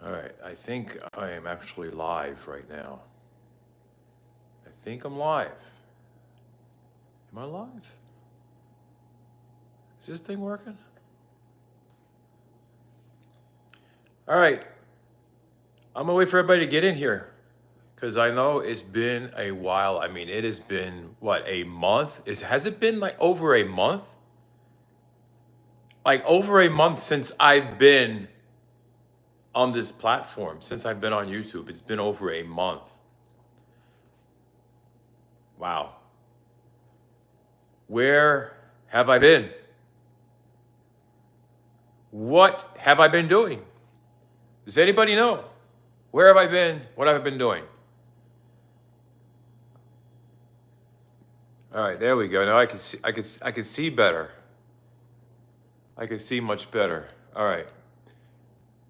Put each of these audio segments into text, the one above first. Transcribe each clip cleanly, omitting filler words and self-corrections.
All right, I think I am actually live right now. I think I'm live. Am I live? Is this thing working? All right, I'm gonna wait for everybody to get in here because I know it's been a while. I mean, it has been what, a month? Has it been like over a month? Like over a month since I've been on this platform, since I've been on YouTube. It's been over a month. Wow. Where have I been? What have I been doing? Does anybody know? Where have I been? What have I been doing? All right, there we go. Now I can see. I can see better. I can see much better. All right.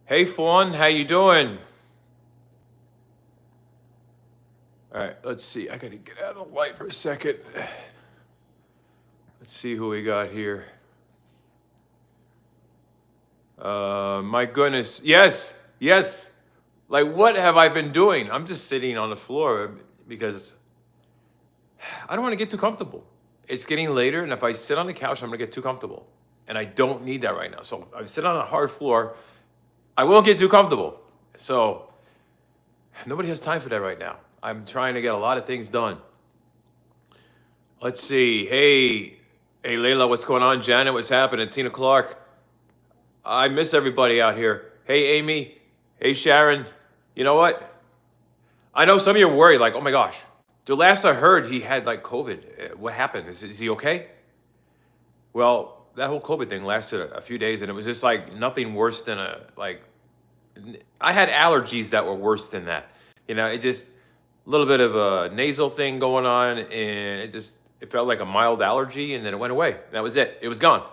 Hey, Fawn, how you doing? All right, let's see. I gotta get out of the light for a second. Let's see who we got here. My goodness. Yes, yes. Like, what have I been doing? I'm just sitting on the floor because I don't want to get too comfortable. It's getting later, and if I sit on the couch, I'm gonna get too comfortable. And I don't need that right now. So I sit on a hard floor. I won't get too comfortable. So nobody has time for that right now. I'm trying to get a lot of things done. Let's see. Hey, Layla, what's going on? Janet, what's happening? Tina Clark. I miss everybody out here. Hey, Amy. Hey, Sharon. You know what? I know some of you are worried, like, oh my gosh. The last I heard, he had like COVID. What happened? Is he okay? Well, that whole COVID thing lasted a few days, and it was just like nothing worse than I had allergies that were worse than that. It just a little bit of a nasal thing going on, and it felt like a mild allergy, and then it went away. That was it. It was gone.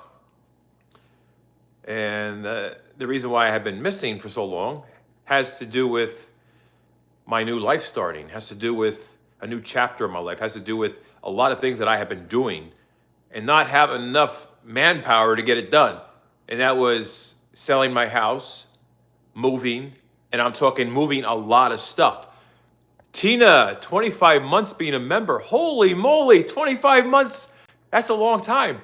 And the reason why I have been missing for so long has to do with my new life starting, has to do with a new chapter of my life, has to do with a lot of things that I have been doing and not have enough manpower to get it done. And that was selling my house, moving, and I'm talking moving a lot of stuff. Tina, 25 months being a member. Holy moly, 25 months. That's a long time.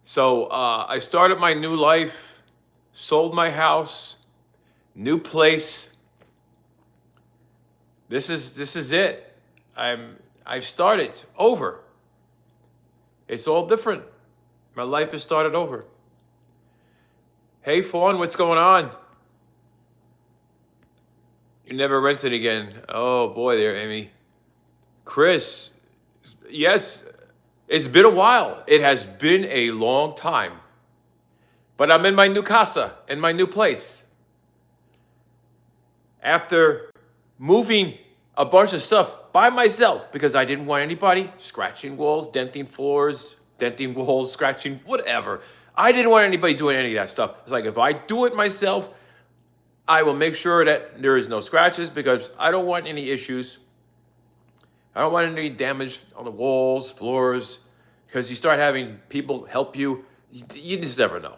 So I started my new life, sold my house, new place. This is it. I've started over. It's all different. My life has started over. Hey, Fawn, what's going on? You never rented again. Oh boy, there, Amy. Chris, yes, it's been a while. It has been a long time. But I'm in my new casa, in my new place. After moving a bunch of stuff by myself because I didn't want anybody scratching walls, denting floors, denting walls, scratching, whatever. I didn't want anybody doing any of that stuff. It's like, if I do it myself, I will make sure that there is no scratches because I don't want any issues. I don't want any damage on the walls, floors, because you start having people help you. You just never know.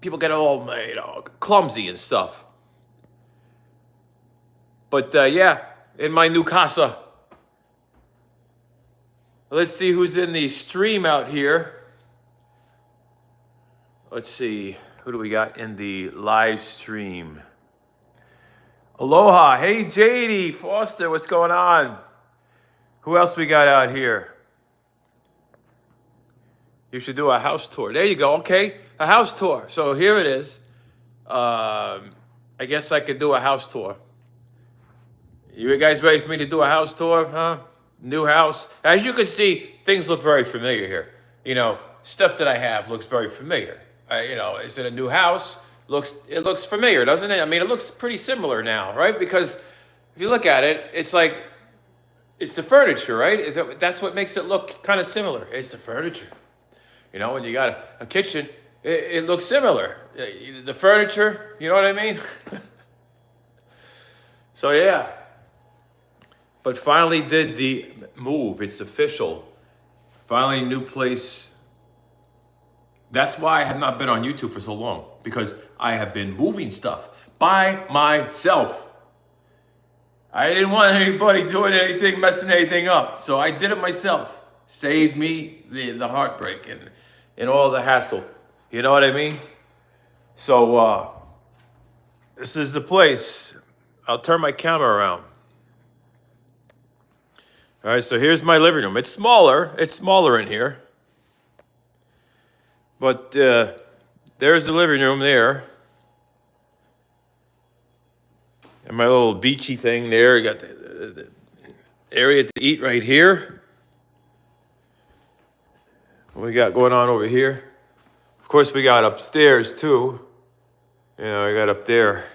People get all clumsy and stuff. But yeah, in my new casa. Let's see who's in the stream out here. Let's see, who do we got in the live stream? Aloha, hey JD, Foster, what's going on? Who else we got out here? You should do a house tour. There you go, okay, a house tour. So here it is. I guess I could do a house tour. You guys ready for me to do a house tour, huh? New house. As you can see, things look very familiar here. Stuff that I have looks very familiar. Is it a new house? It looks familiar, doesn't it? I mean, it looks pretty similar now, right? Because if you look at it, it's like, it's the furniture, right? That's what makes it look kind of similar. It's the furniture. When you got a kitchen, it looks similar. The furniture, you know what I mean? So yeah. But finally did the move. It's official. Finally, new place That's why I have not been on YouTube for so long, because I have been moving stuff by myself. I didn't want anybody doing anything, messing anything up. So I did it myself. Saved me the heartbreak and all the hassle. You know what I mean? So this is the place. I'll turn my camera around. All right, so here's my living room. It's smaller. It's smaller in here. But there's the living room there. And my little beachy thing there. You got the area to eat right here. What we got going on over here? Of course, we got upstairs too. You know, I got up there.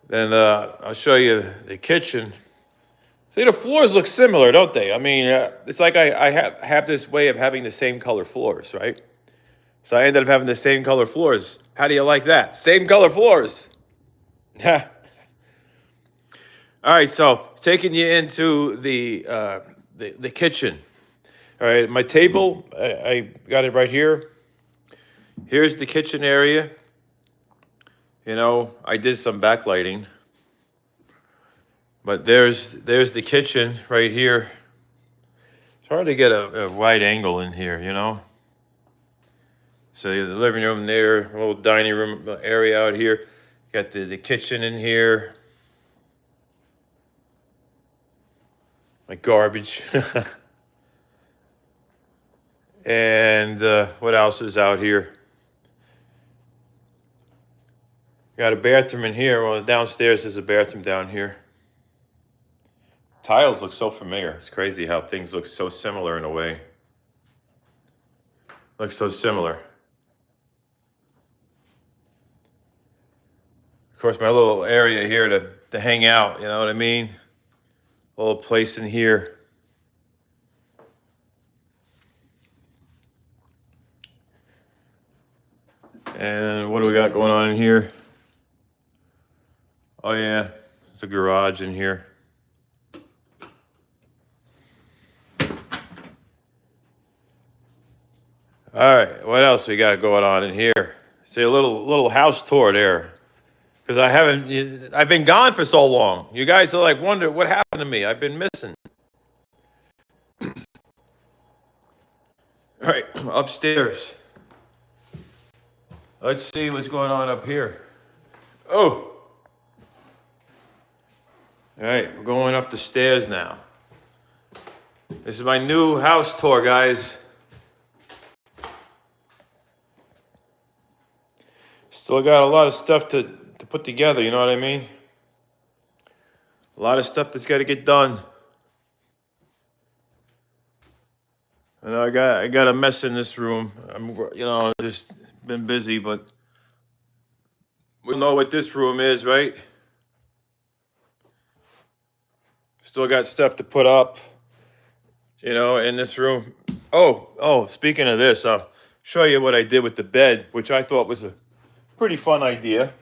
Then I'll show you the kitchen. See, the floors look similar, don't they? I mean, it's like I have this way of having the same color floors, right? So I ended up having the same color floors. How do you like that? Same color floors. All right, so taking you into the kitchen. All right, my table, I got it right here. Here's the kitchen area. You know, I did some backlighting. But there's the kitchen right here. It's hard to get a wide angle in here, you know. So the living room there, a little dining room area out here. Got the kitchen in here. My garbage. And what else is out here? Got a bathroom in here. Well, downstairs is a bathroom down here. Tiles look so familiar. It's crazy how things look so similar in a way. Look so similar. Of course, my little area here to hang out, you know what I mean? A little place in here. And what do we got going on in here? Oh yeah, it's a garage in here. All right, what else we got going on in here? See a little house tour there, because I've been gone for so long. You guys are like wonder what happened to me. I've been missing. All right, upstairs. Let's see what's going on up here. Oh, all right, we're going up the stairs now. This is my new house tour, guys. Still got a lot of stuff to put together, you know what I mean? A lot of stuff that's got to get done. I know I got a mess in this room. I'm just been busy, but we know what this room is, right? Still got stuff to put up, you know, in this room. Oh, speaking of this, I'll show you what I did with the bed, which I thought was a pretty fun idea.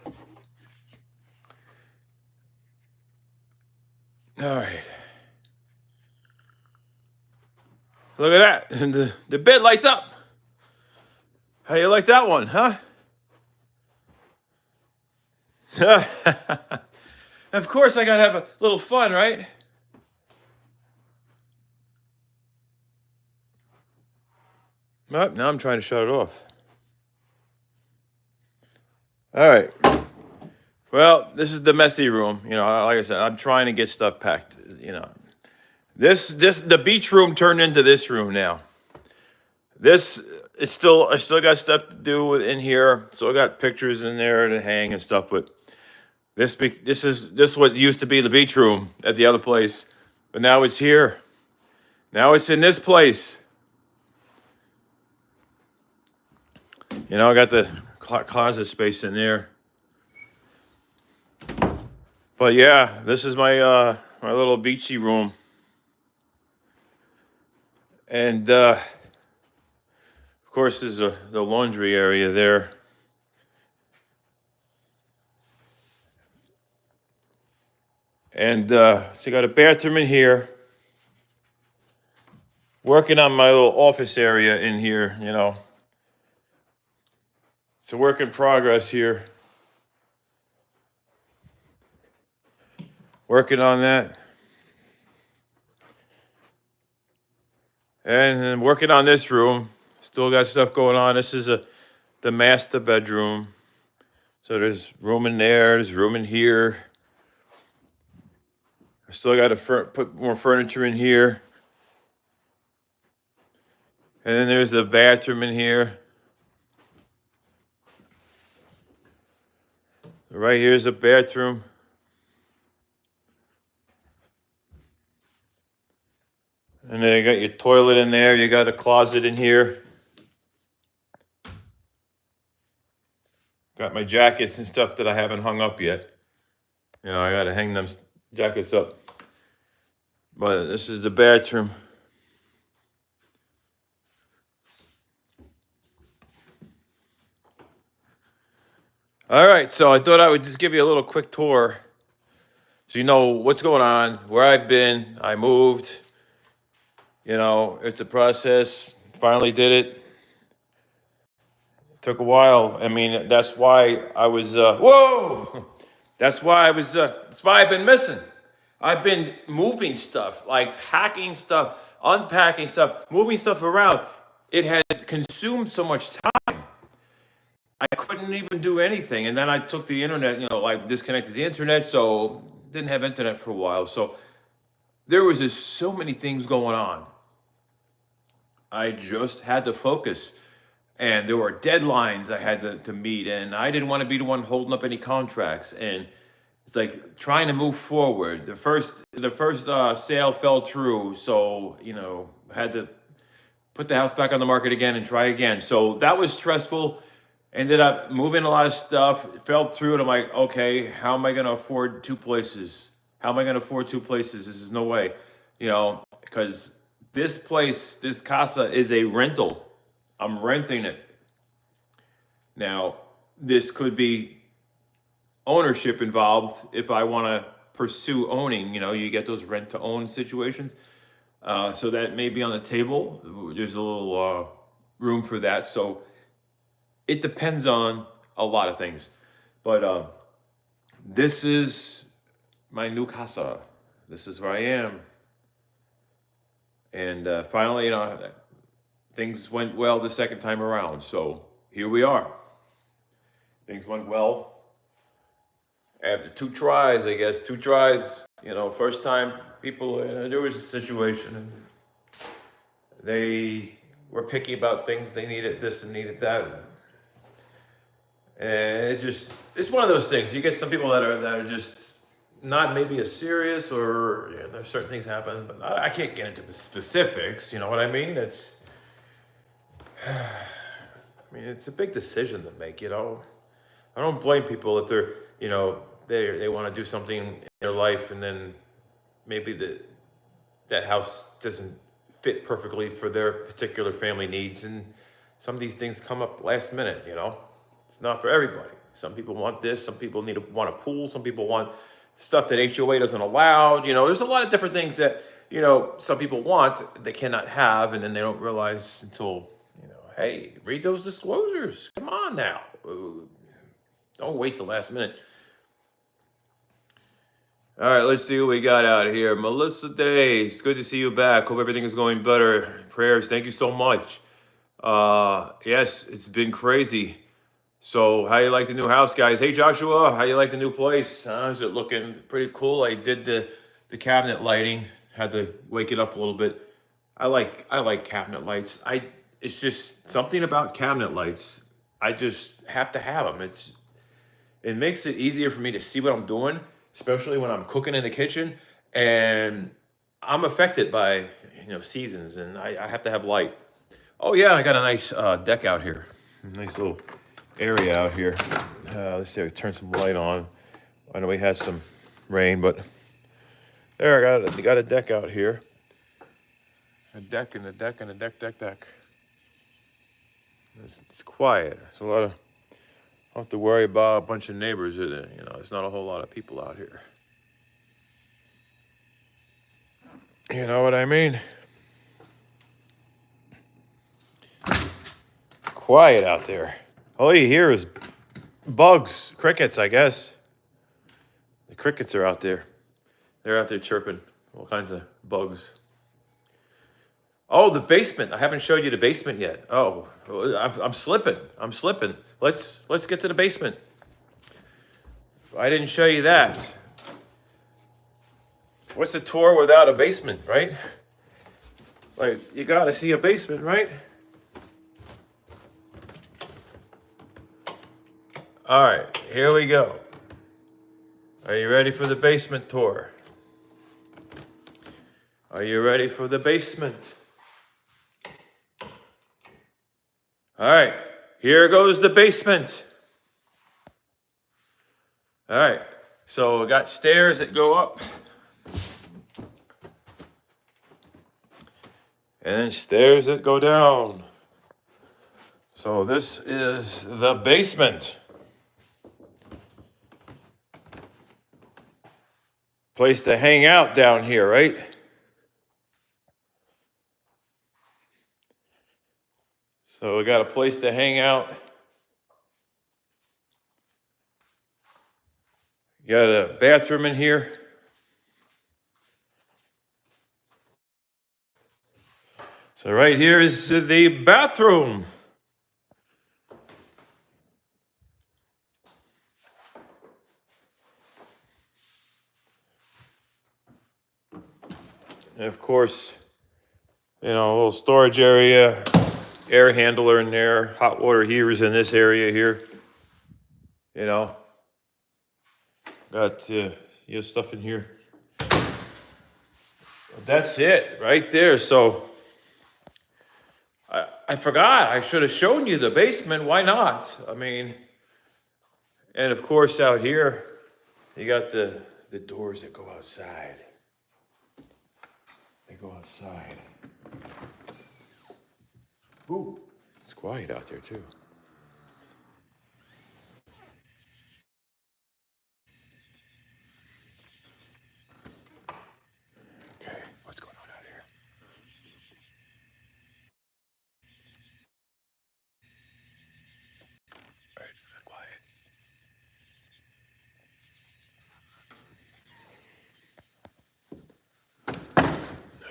All right. Look at that. And the bed lights up. How you like that one, huh? Of course, I got to have a little fun, right? Well, now I'm trying to shut it off. All right. Well, this is the messy room. You know, like I said, I'm trying to get stuff packed. You know, the beach room turned into this room now. I still got stuff to do in here. Still got pictures in there to hang and stuff. But this is what used to be the beach room at the other place, but now it's here. Now it's in this place. You know, I got the closet space in there. But yeah, this is my my little beachy room. And of course, there's the laundry area there. And so you got a bathroom in here. Working on my little office area in here, you know. It's a work in progress here. Working on that. And then working on this room. Still got stuff going on. This is the master bedroom. So there's room in there, there's room in here. I still got to put more furniture in here. And then there's a bathroom in here. Right here's a bathroom. And then you got your toilet in there. You got a closet in here. Got my jackets and stuff that I haven't hung up yet. You know, I got to hang them jackets up. But this is the bathroom. All right, so I thought I would just give you a little quick tour so you know what's going on, where I've been. I moved. You know, it's a process. Finally did it. Took a while. I mean, that's why I was, whoa! That's why I've been missing. I've been moving stuff, like packing stuff, unpacking stuff, moving stuff around. It has consumed so much time. I couldn't even do anything. And then I took the internet, you know, like disconnected the internet, so didn't have internet for a while. So there was just so many things going on. I just had to focus. And there were deadlines I had to meet, and I didn't want to be the one holding up any contracts. And it's like trying to move forward. The first sale fell through, so you know, had to put the house back on the market again and try again. So that was stressful. Ended up moving a lot of stuff. It fell through, and I'm like, okay, how am I going to afford two places? How am I going to afford two places? This is no way, you know, because this place, this casa, is a rental. I'm renting it. Now, this could be ownership involved if I want to pursue owning. You know, you get those rent to own situations. So that may be on the table. There's a little room for that. So it depends on a lot of things. But this is my new casa. This is where I am. And finally, you know, things went well the second time around. So here we are. Things went well. After two tries, I guess, you know, first time people, there was a situation and they were picky about things. They needed this and needed that. And it's one of those things. You get some people that are just not maybe as serious, or you know, there's certain things happen, but I can't get into the specifics. You know what I mean? I mean, it's a big decision to make, you know. I don't blame people if they're, you know, they want to do something in their life and then maybe that house doesn't fit perfectly for their particular family needs, and some of these things come up last minute, you know. It's not for everybody. Some people want this, some people want a pool, some people want stuff that HOA doesn't allow. You know, there's a lot of different things that, you know, some people want, they cannot have, and then they don't realize until, you know, hey, read those disclosures. Come on now. Don't wait till last minute. All right, let's see what we got out here. Melissa Day, it's good to see you back. Hope everything is going better. Prayers, thank you so much. Yes, it's been crazy. So how you like the new house, guys? Hey, Joshua, how you like the new place? Is it looking pretty cool? I did the cabinet lighting. Had to wake it up a little bit. I like cabinet lights. It's just something about cabinet lights. I just have to have them. It makes it easier for me to see what I'm doing, especially when I'm cooking in the kitchen, and I'm affected by, you know, seasons, and I have to have light. Oh yeah, I got a nice deck out here, nice little area out here. Let's see, I turn some light on. I know we had some rain, but there, I got a deck out here. A deck and a deck and a deck. It's quiet. It's a lot of, I don't have to worry about a bunch of neighbors. You know, there's not a whole lot of people out here. You know what I mean? Quiet out there. All you hear is bugs, crickets, I guess. The crickets are out there. They're out there chirping. All kinds of bugs. Oh, the basement. I haven't showed you the basement yet. Oh, I'm slipping. I'm slipping. Let's get to the basement. I didn't show you that. What's a tour without a basement, right? Like, you gotta see a basement, right? All right, here we go. Are you ready for the basement tour? Are you ready for the basement? All right, here goes the basement. All right, so we got stairs that go up. And then stairs that go down. So this is the basement. Place to hang out down here, right? So we got a place to hang out. You got a bathroom in here. So right here is the bathroom. And of course, a little storage area, air handler in there, hot water heaters in this area here. Got stuff in here. That's it right there. So I forgot. I should have shown you the basement. Why not? I mean, and of course out here, you got the doors that go outside. They go outside. Ooh, it's quiet out there too. Okay, what's going on out here? All right, it's kind of quiet.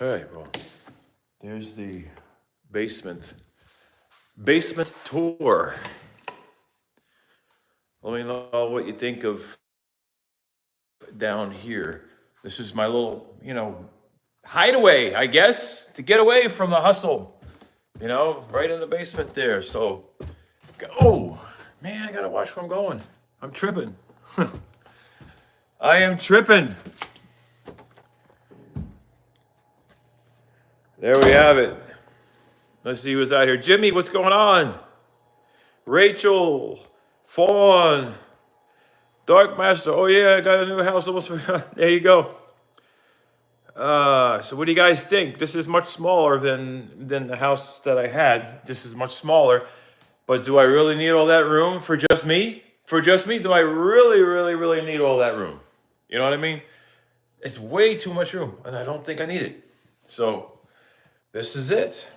All right, well, there's the basement tour. Let me know what you think of down here. This is my little, hideaway, I guess, to get away from the hustle, right in the basement there. So, oh, man, I gotta watch where I'm going. I'm tripping. I am tripping. There we have it. Let's see who's out here. Jimmy, what's going on? Rachel, Fawn, Dark Master. Oh yeah, I got a new house almost. There you go. So what do you guys think? This is much smaller than the house that I had. This is much smaller. But do I really need all that room for just me? For just me? Do I really, really, really need all that room? You know what I mean? It's way too much room, and I don't think I need it. So this is it.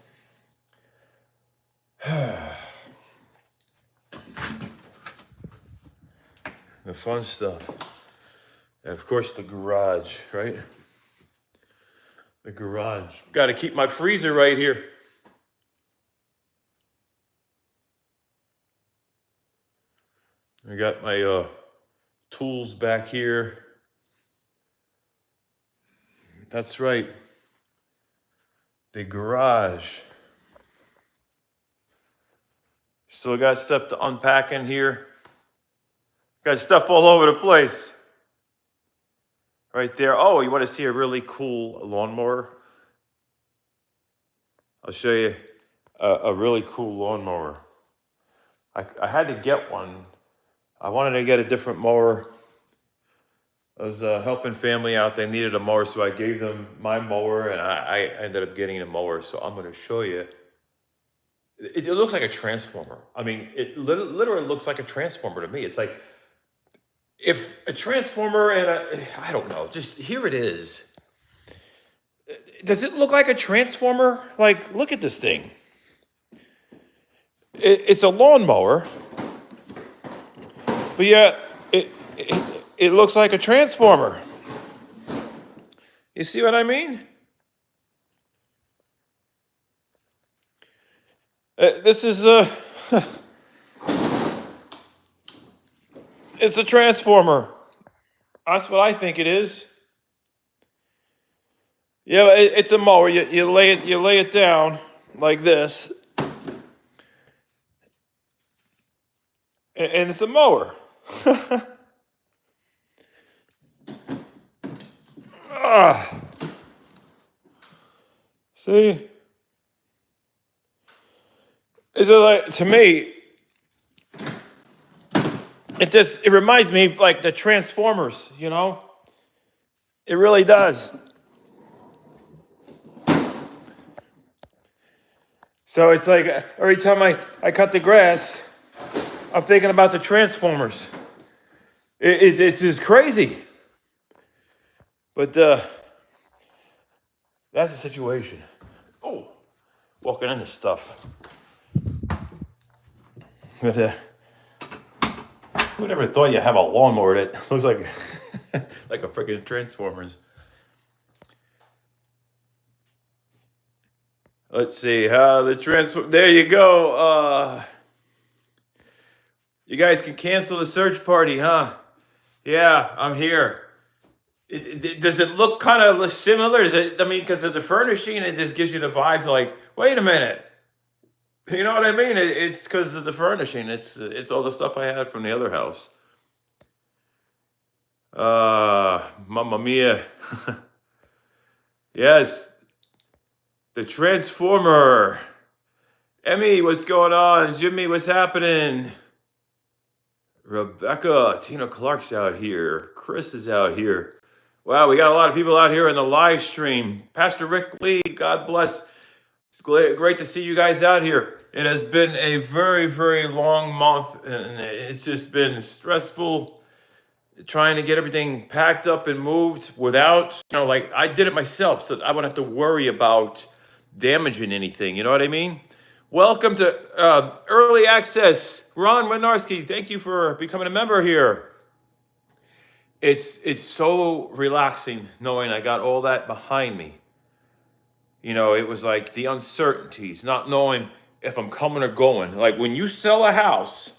The fun stuff. And of course, the garage, right? The garage. Got to keep my freezer right here. I got my tools back here. That's right. The garage. Still got stuff to unpack in here. Got stuff all over the place. Right there. Oh, you want to see a really cool lawnmower? I'll show you a really cool lawnmower. I had to get one. I wanted to get a different mower. I was helping family out. They needed a mower, so I gave them my mower, and I ended up getting a mower. So I'm going to show you. It looks like a transformer. I mean, it literally looks like a transformer to me. It's like, if a transformer and I don't know, just here it is. Does it look like a transformer? Like, look at this thing. It's a lawnmower, But yeah, it looks like a transformer. You see what I mean? This is it's a transformer. That's what I think it is. Yeah, it's a mower. You lay it down like this, and it's a mower. Ah, see, is it like, to me? It reminds me of like the Transformers. It really does. So it's like every time I cut the grass, I'm thinking about the Transformers. It's just crazy. But that's the situation. Oh, walking into stuff. But who never thought you have a lawnmower that looks like like a freaking Transformers? Let's see how There you go. You guys can cancel the search party, huh? Yeah, I'm here. Does it look kind of similar? Because of the furnishing, it just gives you the vibes like, wait a minute. You know what I mean? It's because of the furnishing. It's all the stuff I had from the other house. Mamma mia. Yes, the Transformer. Emmy, what's going on? Jimmy, what's happening? Rebecca, Tina Clark's out here. Chris is out here. Wow, we got a lot of people out here in the live stream. Pastor Rick Lee, God bless. It's great to see you guys out here. It has been a very, very long month, and it's just been stressful trying to get everything packed up and moved without, like I did it myself, so I wouldn't have to worry about damaging anything. You know what I mean? Welcome to Early Access. Ron Winarski, thank you for becoming a member here. It's so relaxing knowing I got all that behind me. It was like the uncertainties, not knowing if I'm coming or going. Like when you sell a house,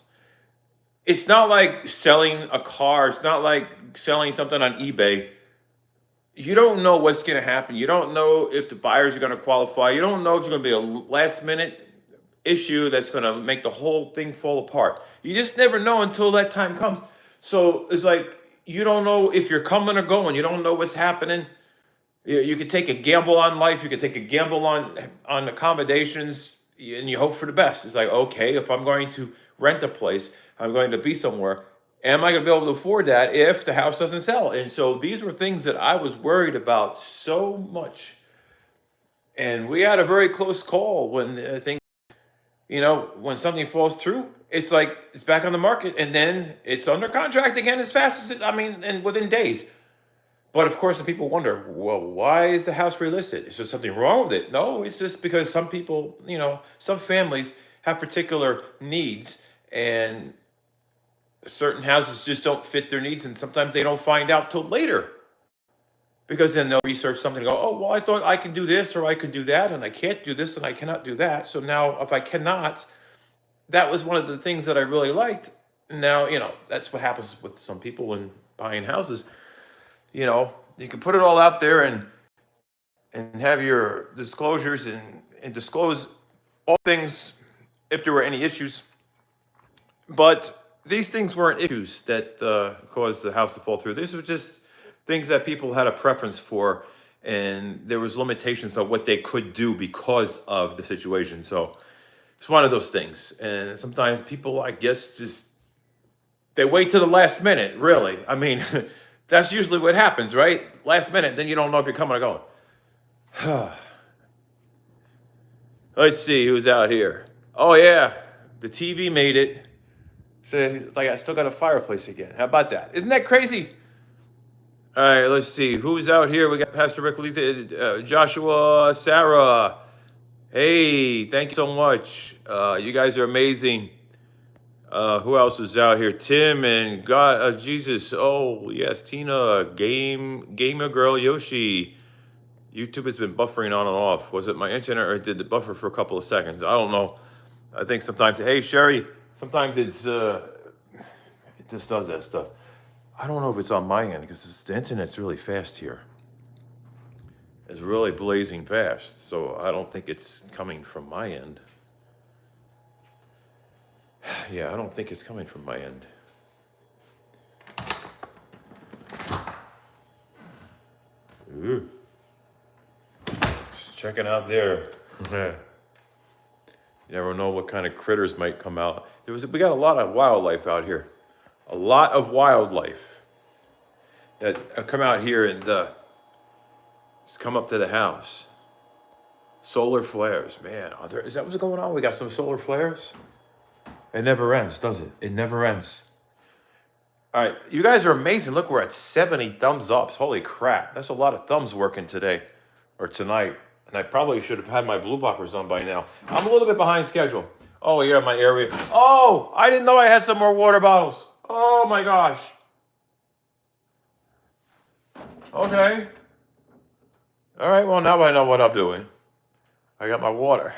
it's not like selling a car. It's not like selling something on eBay. You don't know what's going to happen. You don't know if the buyers are going to qualify. You don't know if it's going to be a last minute issue that's going to make the whole thing fall apart. You just never know until that time comes. So it's like you don't know if you're coming or going. You don't know what's happening. You could take a gamble on life. You could take a gamble on accommodations, and you hope for the best. It's like, okay, if I'm going to rent a place, I'm going to be somewhere. Am I going to be able to afford that if the house doesn't sell? And so these were things that I was worried about so much. And we had a very close call when when something falls through, it's like it's back on the market, and then it's under contract again as fast as and within days. But of course, the people wonder, well, why is the house relisted? Is there something wrong with it? No, it's just because some people, some families have particular needs, and certain houses just don't fit their needs, and sometimes they don't find out till later. Because then they'll research something and go, oh, well, I thought I can do this or I could do that, and I can't do this and I cannot do that. So now if I cannot, that was one of the things that I really liked. Now, that's what happens with some people when buying houses. You can put it all out there and have your disclosures and disclose all things if there were any issues. But these things weren't issues that caused the house to fall through. These were just things that people had a preference for, and there was limitations of what they could do because of the situation. So it's one of those things. And sometimes people, I guess, just they wait to the last minute, really. That's usually what happens, right? Last minute, then you don't know if you're coming or going. Let's see who's out here. Oh, yeah. The TV made it. So it's like I still got a fireplace again. How about that? Isn't that crazy? All right, let's see. Who's out here? We got Pastor Rick Lisa, Joshua, Sarah. Hey, thank you so much. You guys are amazing. Who else is out here? Tim and God, Jesus. Oh yes, Tina, Gamer Girl, Yoshi. YouTube has been buffering on and off. Was it my internet or did it buffer for a couple of seconds? I don't know. I think sometimes, hey Sherry, sometimes it just does that stuff. I don't know if it's on my end because the internet's really fast here. It's really blazing fast, so I don't think it's coming from my end. Yeah, I don't think it's coming from my end. Ooh. Just checking out there. You never know what kind of critters might come out. We got a lot of wildlife out here. A lot of wildlife that come out here and just come up to the house. Solar flares, man. Is that what's going on? We got some solar flares? It never ends, does it? It never ends. All right, you guys are amazing. Look, we're at 70 thumbs ups. Holy crap. That's a lot of thumbs working today or tonight. And I probably should have had my blue blockers on by now. I'm a little bit behind schedule. Oh, yeah, my area. Oh, I didn't know I had some more water bottles. Oh, my gosh. Okay. All right, well, now I know what I'm doing. I got my water.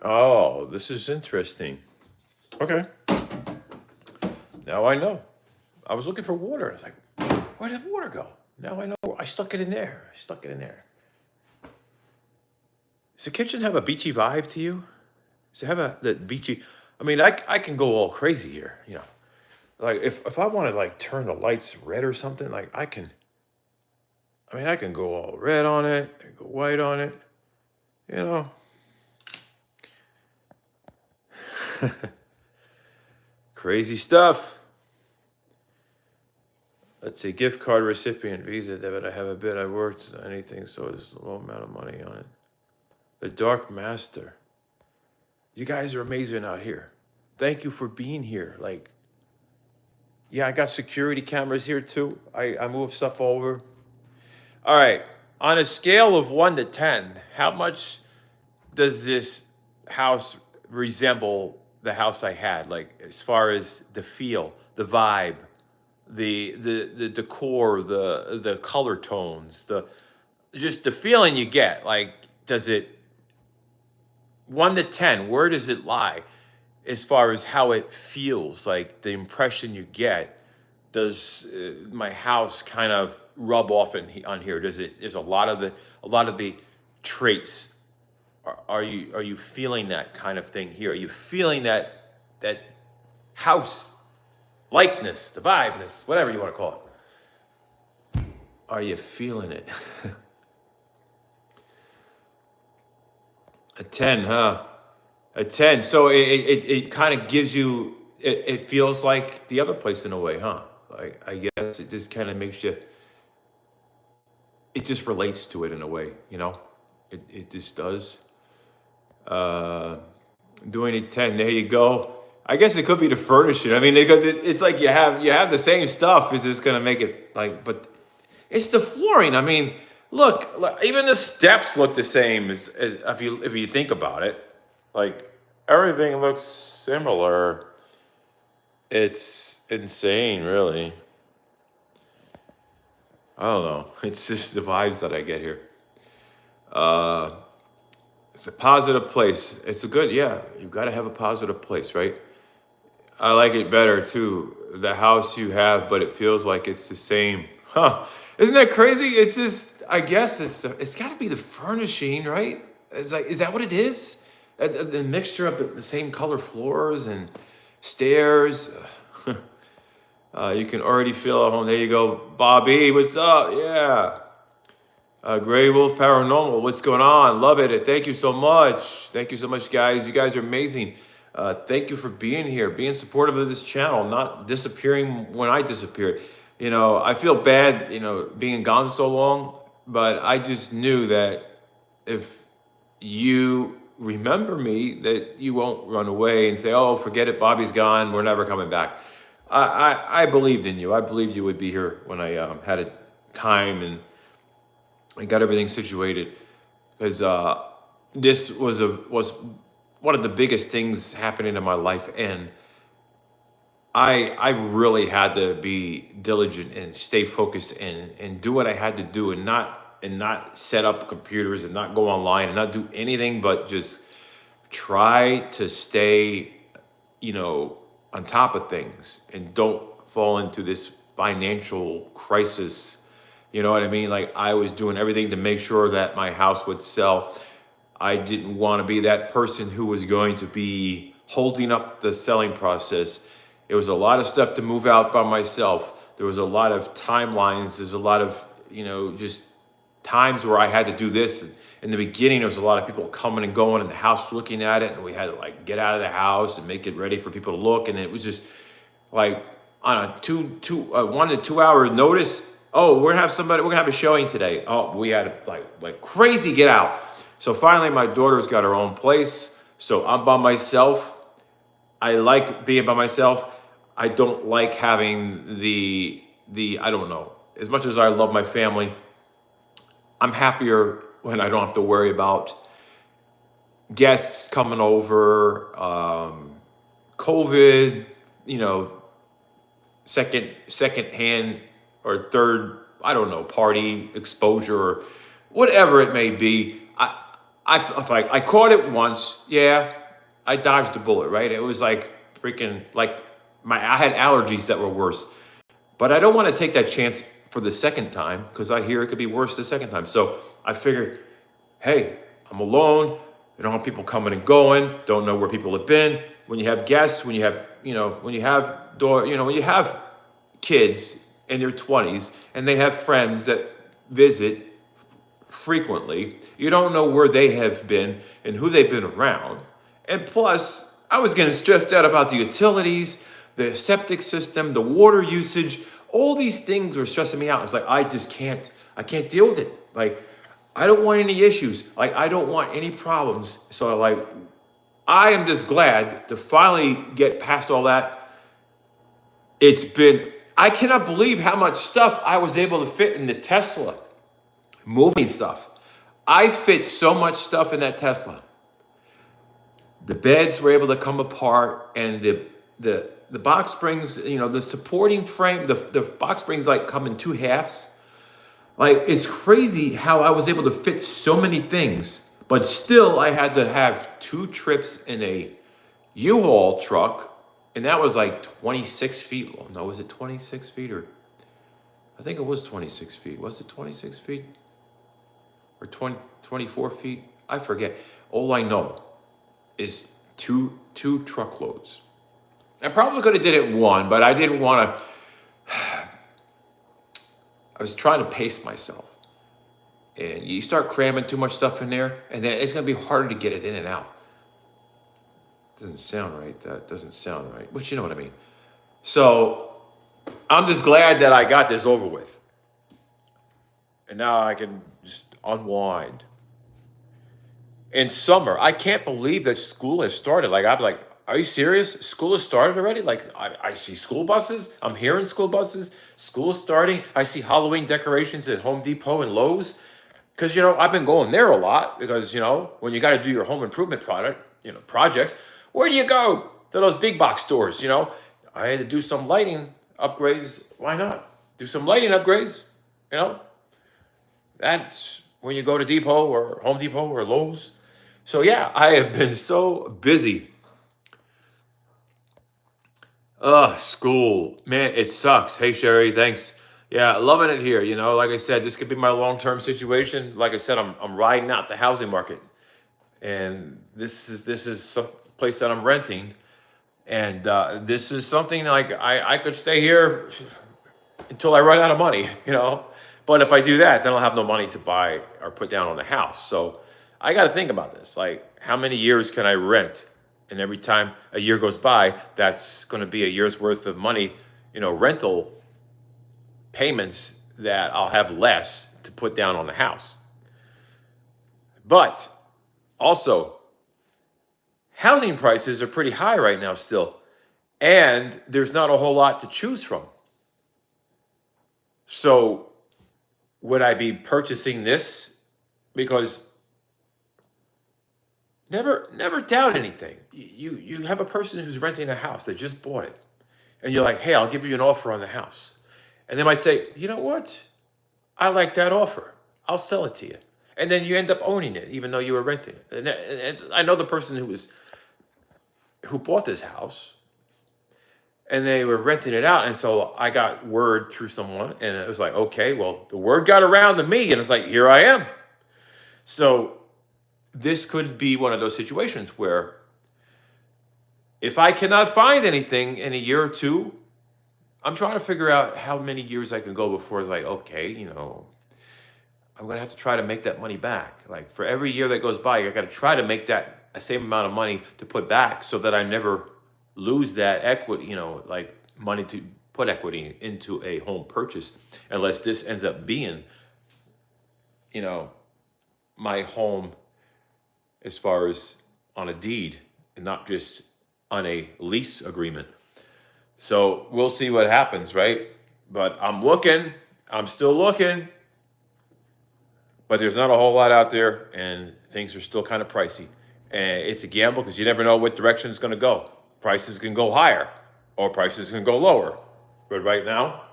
Oh, this is interesting. Okay. Now I know. I was looking for water. I was like, where did the water go? Now I know. I stuck it in there. Does the kitchen have a beachy vibe to you? Does it have that beachy? I mean, I can go all crazy here, you know. Like if I want to like turn the lights red or something, like I can go all red on it, and go white on it, you know. Crazy stuff. Let's see, gift card recipient, Visa, debit. I have a bit. I worked anything, so there's a low amount of money on it. The Dark Master. You guys are amazing out here. Thank you for being here. Like, yeah, I got security cameras here too. I move stuff over. All right. On a scale of 1 to 10, how much does this house resemble the house I had? Like, as far as the feel, the vibe, the decor, the color tones, just the feeling you get. Like, does it 1 to 10? Where does it lie as far as how it feels? Like the impression you get. Does my house kind of rub off on here? Is a lot of the traits? Are you feeling that kind of thing here? Are you feeling that house likeness, the vibeness, whatever you want to call it? Are you feeling it? A 10, huh? A 10. So it kind of gives you. It feels like the other place in a way, huh? Like I guess it just kind of makes you. It just relates to it in a way, you know. It just does. Doing a 10. There you go. I guess it could be the furnishing. I mean, because it's like you have the same stuff. It's just gonna make it like, but it's the flooring. I mean, look, even the steps look the same as if you think about it. Like everything looks similar. It's insane, really. I don't know. It's just the vibes that I get here. It's a positive place. It's a good, yeah. You got to have a positive place, right? I like it better too. The house you have, but it feels like it's the same. Huh? Isn't that crazy? It's just, I guess it's got to be the furnishing, right? It's like, is that what it is? The mixture of the same color floors and stairs. You can already feel at home. There you go, Bobby. What's up? Yeah. Gray Wolf Paranormal. What's going on? Love it. Thank you so much. Thank you so much, guys. You guys are amazing. Thank you for being here, being supportive of this channel, not disappearing when I disappear. You know, I feel bad, you know, being gone so long, but I just knew that if you remember me, that you won't run away and say, oh, forget it, Bobby's gone, we're never coming back. I believed in you. I believed you would be here when I had a time and I got everything situated, because this was one of the biggest things happening in my life, and I really had to be diligent and stay focused and do what I had to do, and not set up computers and not go online and not do anything but just try to stay, you know, on top of things and don't fall into this financial crisis. You know what I mean? Like, I was doing everything to make sure that my house would sell. I didn't want to be that person who was going to be holding up the selling process. It was a lot of stuff to move out by myself. There was a lot of timelines. There's a lot of, just times where I had to do this. In the beginning, there was a lot of people coming and going in the house looking at it, and we had to like get out of the house and make it ready for people to look. And it was just like on a 1 to 2 hour notice. Oh, we're gonna have a showing today. Oh, we had to like crazy get out. So finally, my daughter's got her own place. So I'm by myself. I like being by myself. I don't like having the I don't know. As much as I love my family, I'm happier when I don't have to worry about guests coming over, COVID, second hand or third, I don't know, party exposure or whatever it may be. I caught it once. Yeah, I dodged a bullet. Right? It was like freaking like I had allergies that were worse. But I don't want to take that chance for the second time because I hear it could be worse the second time. So I figured, hey, I'm alone. I don't have people coming and going. Don't know where people have been. When you have guests, when you have, when you have when you have kids in their 20s and they have friends that visit frequently, you don't know where they have been and who they've been around. And plus, I was getting stressed out about the utilities, the septic system, the water usage. All these things were stressing me out. It's like I can't deal with it. Like, I don't want any issues. Like, I don't want any problems. So like, I am just glad to finally get past all that. I cannot believe how much stuff I was able to fit in the Tesla. Moving stuff. I fit so much stuff in that Tesla. The beds were able to come apart, and the box springs, the supporting frame, the box springs like come in two halves. Like, it's crazy how I was able to fit so many things, but still I had to have 2 trips in a U-Haul truck, and that was like 26 feet long. No, was it 26 feet or? I think it was 26 feet. Was it 26 feet? Or 24 feet? I forget. All I know is two truckloads. I probably could have did it in one, but I didn't want to. I was trying to pace myself. And you start cramming too much stuff in there, and then it's going to be harder to get it in and out. Doesn't sound right. That doesn't sound right. But you know what I mean. So I'm just glad that I got this over with. And now I can just unwind. In summer, I can't believe that school has started. Like, I'm like, are you serious? School has started already? Like, I see school buses. I'm hearing school buses. School is starting. I see Halloween decorations at Home Depot and Lowe's. Because, I've been going there a lot because, when you got to do your home improvement projects, where do you go? To those big box stores, I had to do some lighting upgrades. Why not? Do some lighting upgrades, That's when you go to Depot or Home Depot or Lowe's. So yeah, I have been so busy. School. Man, it sucks. Hey Sherry, thanks. Yeah, loving it here. Like I said, this could be my long-term situation. Like I said, I'm riding out the housing market. And this is some place that I'm renting. And this is something like I could stay here until I run out of money, But if I do that, then I'll have no money to buy or put down on a house. So I got to think about this. Like, how many years can I rent? And every time a year goes by, that's going to be a year's worth of money, rental payments that I'll have less to put down on the house. But also, housing prices are pretty high right now still. And there's not a whole lot to choose from. So would I be purchasing this? Because never doubt anything. You have a person who's renting a house, they just bought it, and you're like, hey, I'll give you an offer on the house. And they might say, you know what? I like that offer. I'll sell it to you. And then you end up owning it, even though you were renting it. And I know the person who bought this house, and they were renting it out. And so I got word through someone, and it was like, okay, well, the word got around to me, and it's like, here I am. So this could be one of those situations where if I cannot find anything in a year or two, I'm trying to figure out how many years I can go before it's like, okay, I'm gonna have to try to make that money back. Like for every year that goes by, I gotta try to make that same amount of money to put back so that I never lose that equity, like money to put equity into a home purchase, unless this ends up being, my home as far as on a deed and not just on a lease agreement. So we'll see what happens, right? But I'm still looking, but there's not a whole lot out there and things are still kind of pricey. And it's a gamble because you never know what direction it's going to go. Prices can go higher or prices can go lower. But right now,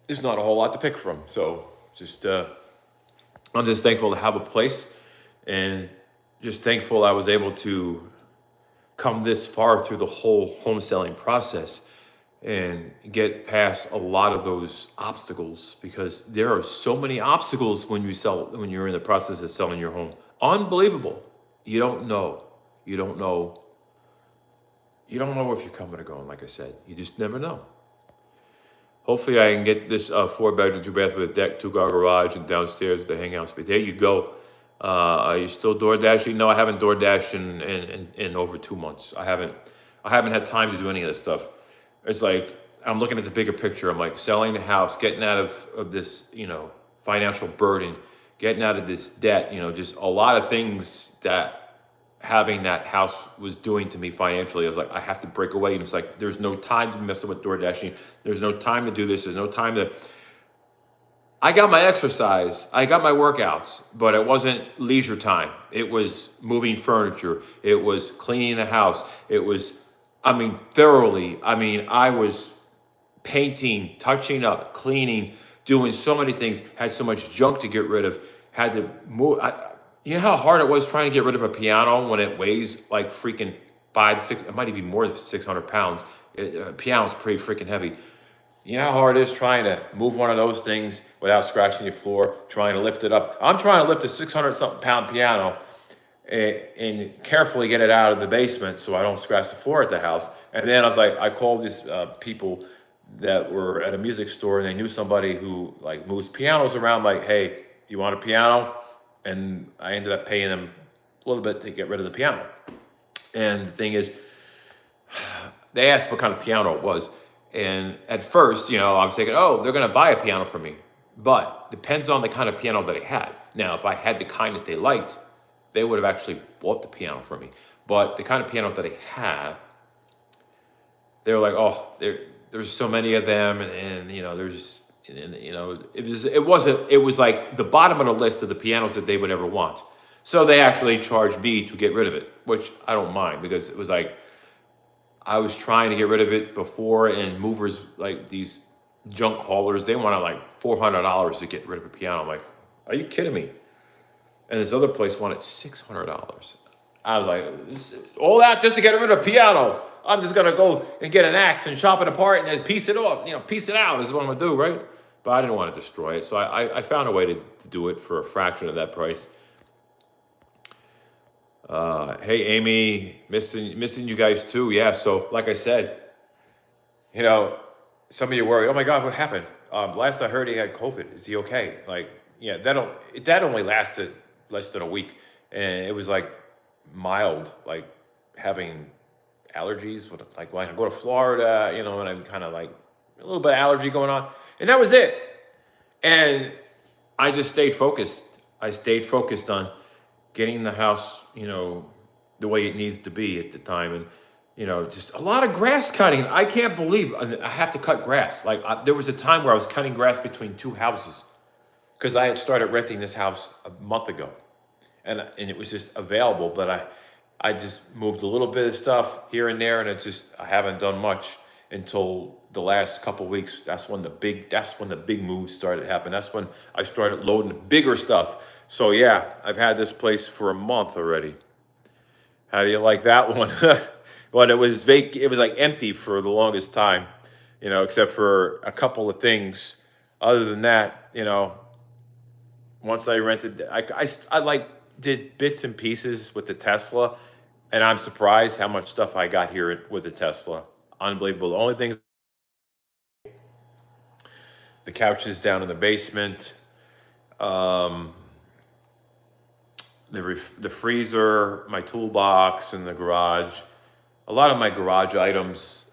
there's not a whole lot to pick from. So I'm just thankful to have a place and just thankful I was able to come this far through the whole home selling process and get past a lot of those obstacles, because there are so many obstacles when you're in the process of selling your home. Unbelievable. You don't know if you're coming or going. Like I said, you just never know. Hopefully I can get this 4-bedroom, 2-bath with a deck, 2-car garage, and downstairs the hang house. But there you go. Are you still door dashing? No, I haven't door dashed in over 2 months. I haven't had time to do any of this stuff. It's like I'm looking at the bigger picture. I'm like selling the house, getting out of this, financial burden, getting out of this debt, just a lot of things that having that house was doing to me financially. I was like, I have to break away. And it's like, there's no time to mess with door dashing. There's no time to do this. There's no time to. I got my exercise, I got my workouts, but it wasn't leisure time. It was moving furniture. It was cleaning the house. It was, thoroughly. I was painting, touching up, cleaning, doing so many things, had so much junk to get rid of, had to move. You know how hard it was trying to get rid of a piano when it weighs like freaking 5, 6, it might even be more than 600 pounds. Piano's pretty freaking heavy. You know how hard it is trying to move one of those things without scratching your floor, trying to lift it up. I'm trying to lift a 600-something pound piano and carefully get it out of the basement so I don't scratch the floor at the house. And then I called these people that were at a music store, and they knew somebody who like moves pianos around, like, hey, you want a piano? And I ended up paying them a little bit to get rid of the piano. And the thing is, they asked what kind of piano it was. And at first, I was thinking, oh, they're going to buy a piano for me. But depends on the kind of piano that I had. Now, if I had the kind that they liked, they would have actually bought the piano for me. But the kind of piano that I had, they were like, oh, there's so many of them, and it was like the bottom of the list of the pianos that they would ever want. So they actually charged me to get rid of it, which I don't mind, because it was like, I was trying to get rid of it before, and movers, like these junk haulers, they wanted like $400 to get rid of a piano. I'm like, are you kidding me? And this other place wanted $600. I was like, all that just to get rid of a piano? I'm just gonna go and get an axe and chop it apart and then piece it off, piece it out is what I'm gonna do, right? But I didn't want to destroy it, so I found a way to do it for a fraction of that price. Hey, Amy, missing you guys too. Yeah, so like I said, some of you worry, oh my God, what happened? Last I heard, he had COVID. Is he okay? Like, yeah, that only lasted less than a week. And it was like mild, like having allergies, like when I go to Florida, and I'm kind of like a little bit of allergy going on. And that was it. And I just stayed focused. I stayed focused on getting the house, the way it needs to be at the time. And, just a lot of grass cutting. I can't believe I have to cut grass. Like there was a time where I was cutting grass between 2 houses because I had started renting this house a month ago. and it was just available. But I just moved a little bit of stuff here and there, and I haven't done much until the last couple weeks. That's when the big moves started happening. That's when I started loading the bigger stuff. So yeah, I've had this place for a month already. How do you like that one? But it was it was like empty for the longest time, except for a couple of things. Other than that, once I rented, I like did bits and pieces with the Tesla, and I'm surprised how much stuff I got here with the Tesla. Unbelievable. The only things, the couches down in the basement, um, the freezer, my toolbox in the garage. A lot of my garage items,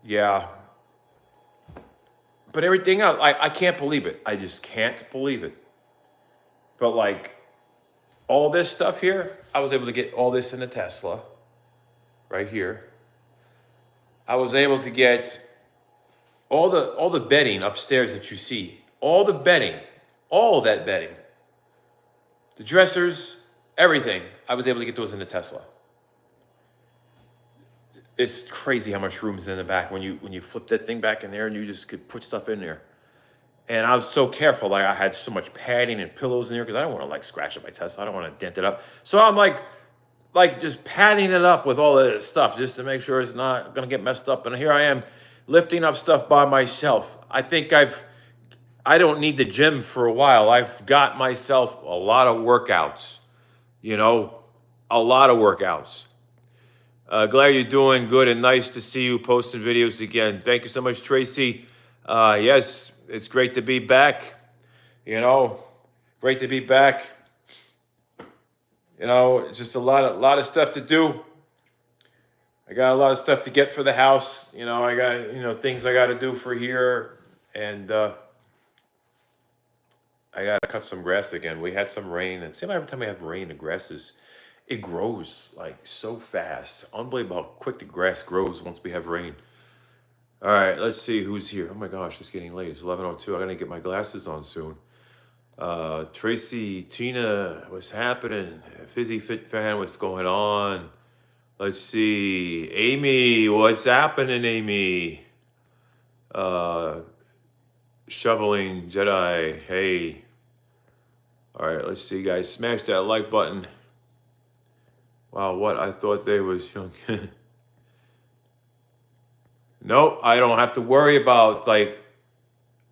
yeah. But everything else, I can't believe it. I just can't believe it. But like all this stuff here, I was able to get all this in a Tesla right here. I was able to get all the bedding upstairs that you see, all the bedding, all that bedding, the dressers, everything. I was able to get those in the Tesla. It's crazy how much room is in the back when you flip that thing back in there, and you just could put stuff in there. And I was so careful, like I had so much padding and pillows in there because I don't want to like scratch up my Tesla. I don't want to dent it up. So I'm like just padding it up with all this stuff just to make sure it's not gonna get messed up. And here I am lifting up stuff by myself. I don't need the gym for a while. I've got myself a lot of workouts, a lot of workouts. Glad you're doing good, and nice to see you posting videos again. Thank you so much, Tracy. Yes, it's great to be back. Great to be back. Just a lot of stuff to do. I got a lot of stuff to get for the house. I got things I got to do for here, and I got to cut some grass again. We had some rain, and seems like every time we have rain, the grass it grows like so fast. Unbelievable how quick the grass grows once we have rain. All right, let's see who's here. Oh my gosh, it's getting late. It's 11:02. I gotta get my glasses on soon. Tracy, Tina, what's happening? Fizzy Fit Fan, what's going on? Let's see. Amy, what's happening, Amy? Shoveling Jedi, hey. All right, let's see, guys. Smash that like button. Wow, what? I thought they was young. Nope, I don't have to worry about I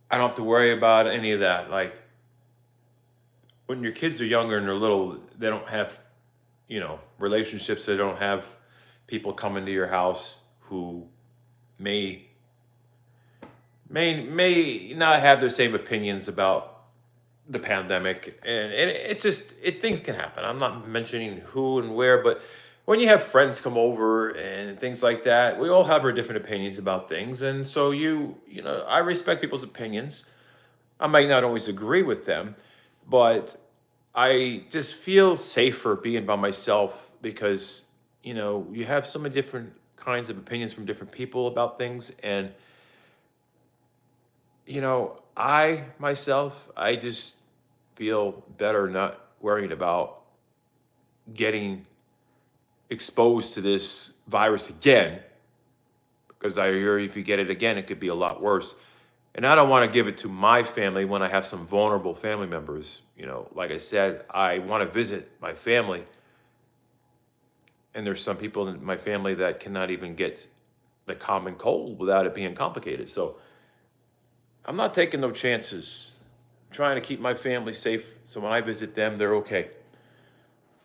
don't have to worry about any of that. Like when your kids are younger and they're little, they don't have, relationships. They don't have people coming to your house who may not have the same opinions about the pandemic, and things can happen. I'm not mentioning who and where, but when you have friends come over and things like that, we all have our different opinions about things, and so I respect people's opinions. I might not always agree with them, but I just feel safer being by myself because you have so many different kinds of opinions from different people about things, and I myself, I just feel better not worrying about getting exposed to this virus again, because I hear if you get it again, it could be a lot worse. And I don't want to give it to my family when I have some vulnerable family members. Like I said, I want to visit my family. And there's some people in my family that cannot even get the common cold without it being complicated. So I'm not taking no chances. I'm trying to keep my family safe so when I visit them, they're okay.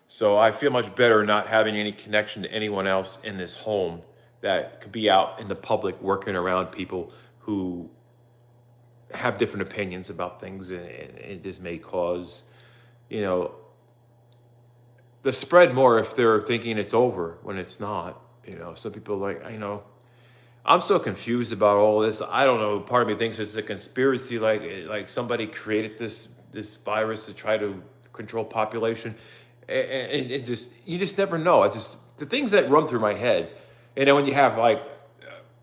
So I feel much better not having any connection to anyone else in this home that could be out in the public working around people who have different opinions about things, and it just may cause, the spread more if they're thinking it's over when it's not. Some people I'm so confused about all this. I don't know. Part of me thinks it's a conspiracy, like somebody created this virus to try to control population, and you just never know. It's just the things that run through my head. And then when you have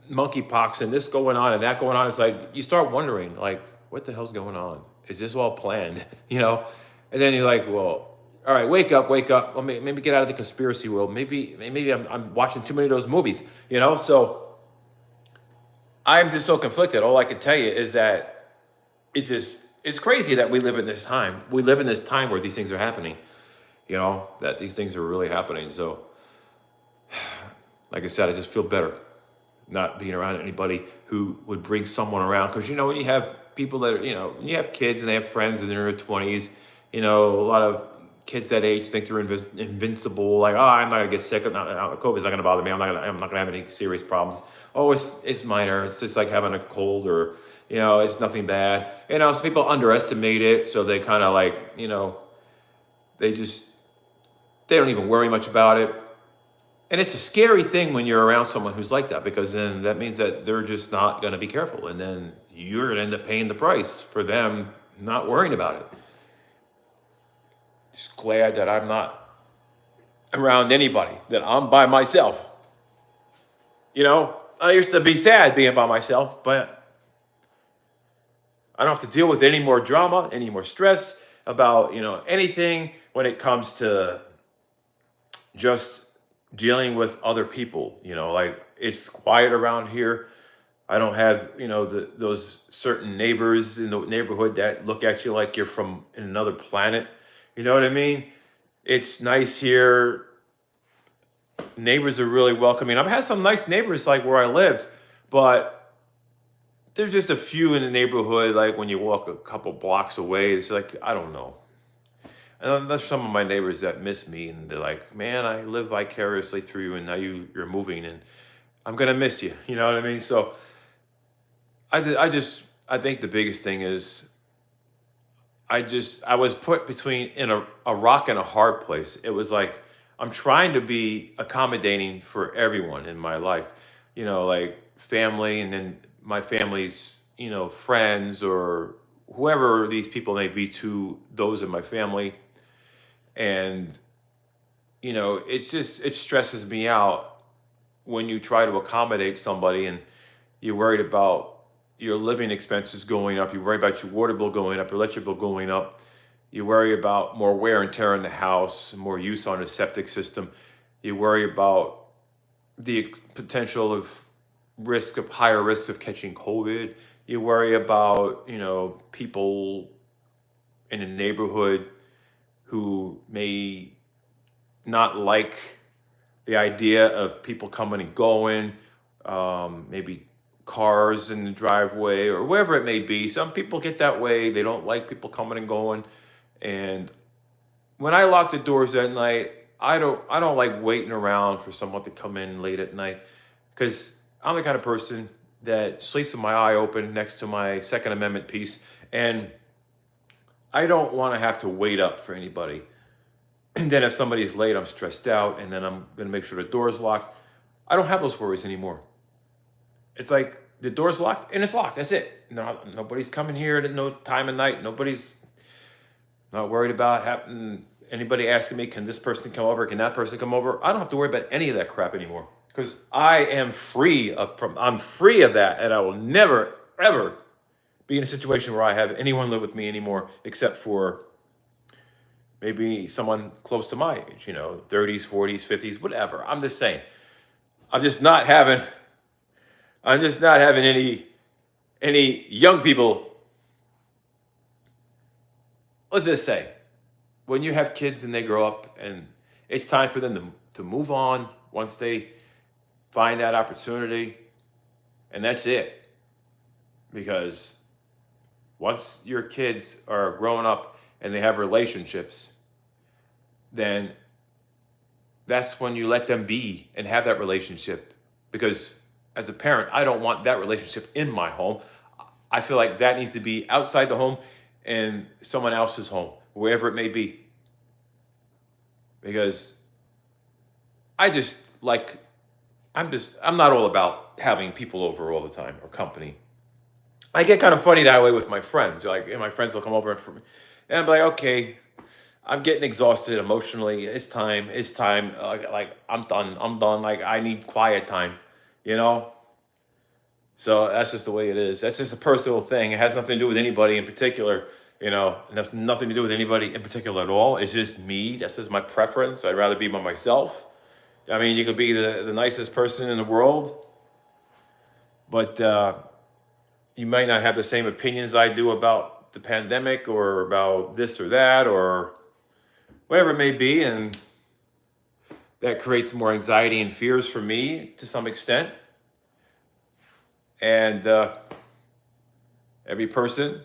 monkeypox and this going on and that going on, it's like you start wondering, what the hell's going on? is this all planned? You know? And then you're like, well, all right, wake up. Let me maybe get out of the conspiracy world. Maybe I'm watching too many of those movies, you know? So I'm just so conflicted. All I can tell you is that it's crazy that we live in this time. We live in this time where these things are happening, you know, that these things are really happening. So like I said, I just feel better not being around anybody who would bring someone around. Because, you know, when you have people that are, you know, when you have kids and they have friends in their 20s, you know, a lot of kids that age think they're invincible. Like, oh, I'm not gonna get sick. COVID's not gonna bother me. I'm not gonna have any serious problems. Oh, it's minor. It's just like having a cold, or, you know, it's nothing bad. You know, some people underestimate it, so they kind of like, you know, they just they don't even worry much about it. And it's a scary thing when you're around someone who's like that, because then that means that they're just not going to be careful. And then you're going to end up paying the price for them not worrying about it. Just glad that I'm not around anybody, that I'm by myself. You know, I used to be sad being by myself, but I don't have to deal with any more drama, any more stress about, you know, anything when it comes to just dealing with other people. You know, like, it's quiet around here. I don't have, you know, those certain neighbors in the neighborhood that look at you like you're from another planet. You know what I mean? It's nice here. Neighbors are really welcoming. I've had some nice neighbors like where I lived, but there's just a few in the neighborhood. Like when you walk a couple blocks away, it's like, I don't know. And there's some of my neighbors that miss me, and they're like, "Man, I live vicariously through you, and now you're moving, and I'm gonna miss you." You know what I mean? So I think the biggest thing is I was put between in a rock and a hard place. It was like I'm trying to be accommodating for everyone in my life, you know, like family, and then my family's, you know, friends, or whoever these people may be to those in my family. And, you know, it stresses me out when you try to accommodate somebody and you're worried about your living expenses going up, you worry about your water bill going up, your electric bill going up, you worry about more wear and tear in the house, more use on the septic system, you worry about the potential of higher risk of catching COVID, you worry about, you know, people in a neighborhood who may not like the idea of people coming and going, maybe cars in the driveway or wherever it may be. Some people get that way. They don't like people coming and going. And when I lock the doors at night, I don't like waiting around for someone to come in late at night, because I'm the kind of person that sleeps with my eye open next to my Second Amendment piece, and I don't want to have to wait up for anybody. And then if somebody's late, I'm stressed out, and then I'm going to make sure the door's locked. I don't have those worries anymore. It's like the door's locked and it's locked. That's it. No, nobody's coming here at no time of night. Nobody's not worried about having anybody asking me, can this person come over? Can that person come over? I don't have to worry about any of that crap anymore, because I am I'm free of that, and I will never ever be in a situation where I have anyone live with me anymore, except for maybe someone close to my age, you know, 30s, 40s, 50s, whatever. I'm just saying. I'm just not having I'm just not having any young people. Let's just say, when you have kids and they grow up and it's time for them to move on once they find that opportunity, and that's it. Because once your kids are growing up and they have relationships, then that's when you let them be and have that relationship. Because as a parent, I don't want that relationship in my home. I feel like that needs to be outside the home and someone else's home, wherever it may be. Because I just like, I'm not all about having people over all the time or company. I get kind of funny that way with my friends. Like, and my friends will come over and I'm like, okay, I'm getting exhausted emotionally. It's time. It's time. Like, I'm done. I'm done. Like, I need quiet time, you know? So that's just the way it is. That's just a personal thing. It has nothing to do with anybody in particular. and that's nothing to do with anybody in particular at all. It's just me. That's just my preference. I'd rather be by myself. I mean, you could be the nicest person in the world, but you might not have the same opinions I do about the pandemic or about this or that or whatever it may be. And that creates more anxiety and fears for me to some extent. And every person,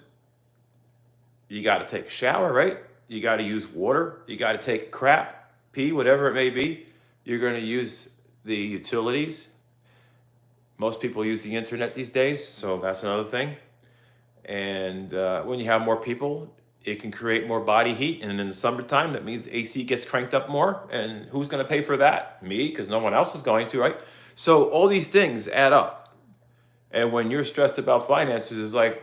you got to take a shower, right? You got to use water. You got to take a crap, pee, whatever it may be. You're going to use the utilities. Most people use the internet these days, so that's another thing. And when you have more people, it can create more body heat. And in the summertime, that means AC gets cranked up more. And who's going to pay for that? Me, because no one else is going to, right? So all these things add up. And when you're stressed about finances, it's like,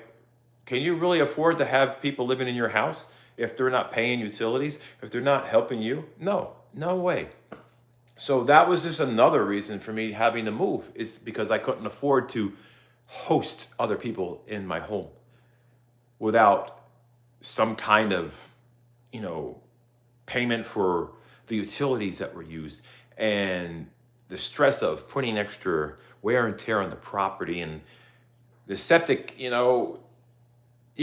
can you really afford to have people living in your house if they're not paying utilities, if they're not helping you? No, no way. So that was just another reason for me having to move, is because I couldn't afford to host other people in my home without some kind of, payment for the utilities that were used and the stress of putting extra wear and tear on the property and the septic, you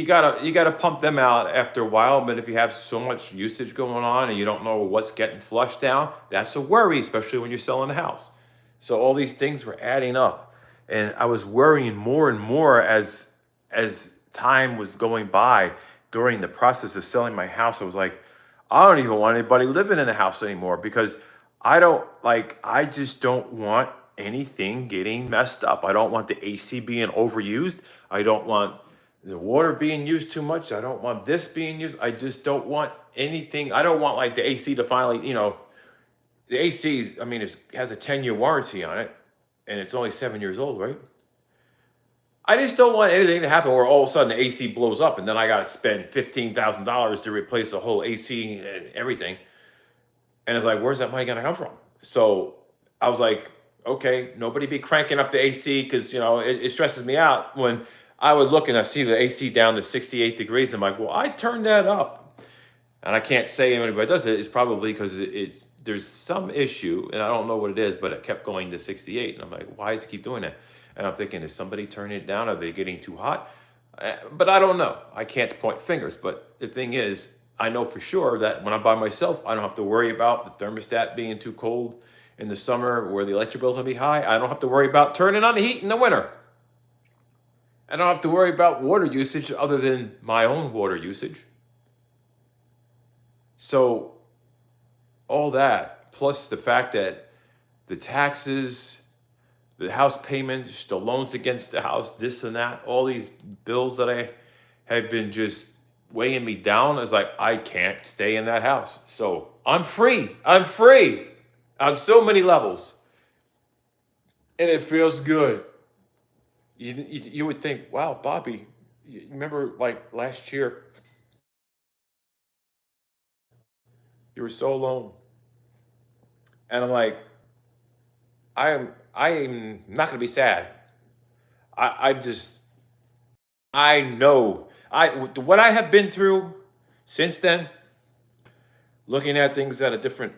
gotta pump them out after a while. But if you have so much usage going on and you don't know what's getting flushed down, that's a worry, especially when you're selling a house. So all these things were adding up, and I was worrying more and more as time was going by. During the process of selling my house, I was like, I don't even want anybody living in the house anymore, because I just don't want anything getting messed up. I don't want the AC being overused. I don't want the water being used too much. I don't want this being used. I just don't want anything. I don't want like the AC to finally, the AC, it has a 10-year warranty on it, and it's only 7 years old, right? I just don't want anything to happen where all of a sudden the AC blows up and then I got to spend $15,000 to replace the whole AC and everything. And it's like, where's that money going to come from? So I was like, okay, nobody be cranking up the AC, because, it stresses me out when I would look and I see the AC down to 68 degrees. I'm like, well, I turned that up. And I can't say anybody does it. It's probably because there's some issue, and I don't know what it is, but it kept going to 68. And I'm like, why does it keep doing that? And I'm thinking, is somebody turning it down? Are they getting too hot? But I don't know. I can't point fingers. But the thing is, I know for sure that when I'm by myself, I don't have to worry about the thermostat being too cold in the summer where the electric bills will be high. I don't have to worry about turning on the heat in the winter. I don't have to worry about water usage other than my own water usage. So all that, plus the fact that the taxes, the house payments, the loans against the house, this and that, all these bills that I have been just weighing me down. Is like, I can't stay in that house. So I'm free. I'm free on so many levels. And it feels good. You would think, wow, Bobby, you remember like last year, you were so alone. And I'm like, I am not gonna be sad. I know what I have been through since then, looking at things at a different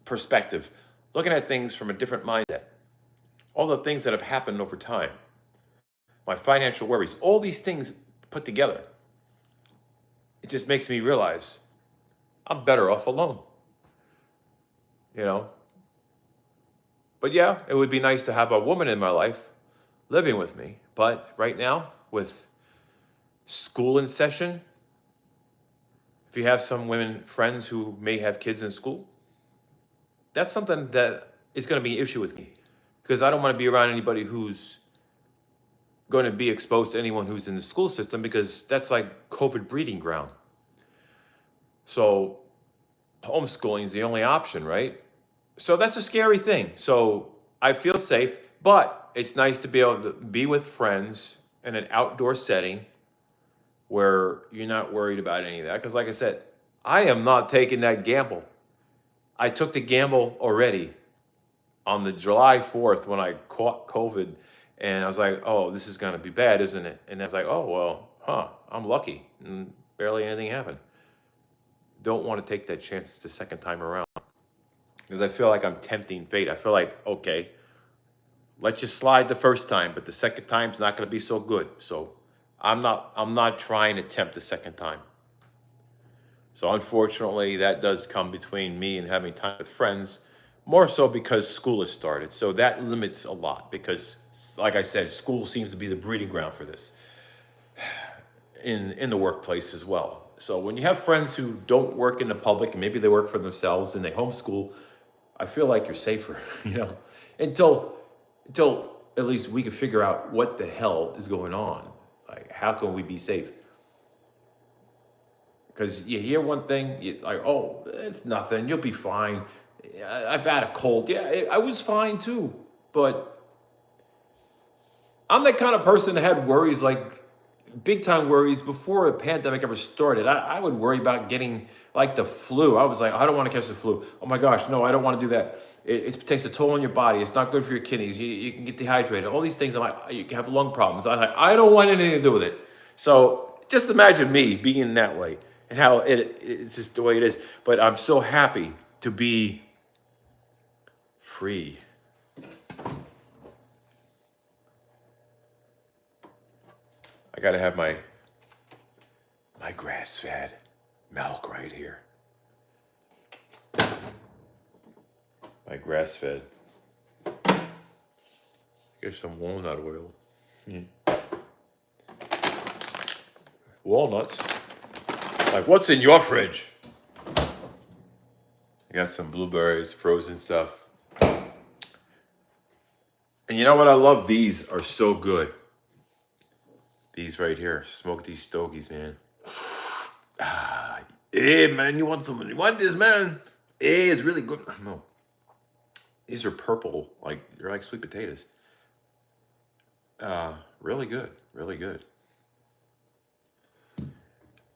perspective, looking at things from a different mindset, all the things that have happened over time, my financial worries, all these things put together, it just makes me realize I'm better off alone, you know? But yeah, it would be nice to have a woman in my life living with me. But right now, with school in session, if you have some women friends who may have kids in school, that's something that is going to be an issue with me, because I don't want to be around anybody who's going to be exposed to anyone who's in the school system, because that's like COVID breeding ground. So homeschooling is the only option, right? So that's a scary thing. So I feel safe, but it's nice to be able to be with friends in an outdoor setting where you're not worried about any of that. Because like I said, I am not taking that gamble. I took the gamble already on the July 4th when I caught COVID, and I was like, oh, this is going to be bad, isn't it? And I was like, oh, well, I'm lucky. And Barely anything happened. Don't want to take that chance the second time around because I feel like I'm tempting fate. I feel like, okay, let you slide the first time, but the second time's not going to be so good. So I'm not trying to tempt the second time. So unfortunately, that does come between me and having time with friends, more so because school has started. So that limits a lot because, like I said, school seems to be the breeding ground for this in the workplace as well. So when you have friends who don't work in the public and maybe they work for themselves and they homeschool, I feel like you're safer, until at least we can figure out what the hell is going on. Like, how can we be safe? Because you hear one thing, it's like, oh, it's nothing, you'll be fine. I've had a cold. Yeah, I was fine too. But I'm the kind of person that had worries, like big time worries, before a pandemic ever started. I would worry about getting like the flu. I was like, I don't want to catch the flu. Oh my gosh, no, I don't want to do that. It takes a toll on your body. It's not good for your kidneys. You can get dehydrated. All these things. I'm like, you can have lung problems. I was like, I don't want anything to do with it. So just imagine me being that way and how it's just the way it is. But I'm so happy to be free. I gotta have my grass-fed milk right here. My grass-fed. Here's some walnut oil. Walnuts. Like, what's in your fridge? I got some blueberries, frozen stuff. And you know what I love? These are so good. These right here. Smoke these stogies, man. Hey, man, you want some? You want this, man? Hey, it's really good. No. These are purple. Like, they're like sweet potatoes. Really good. Really good.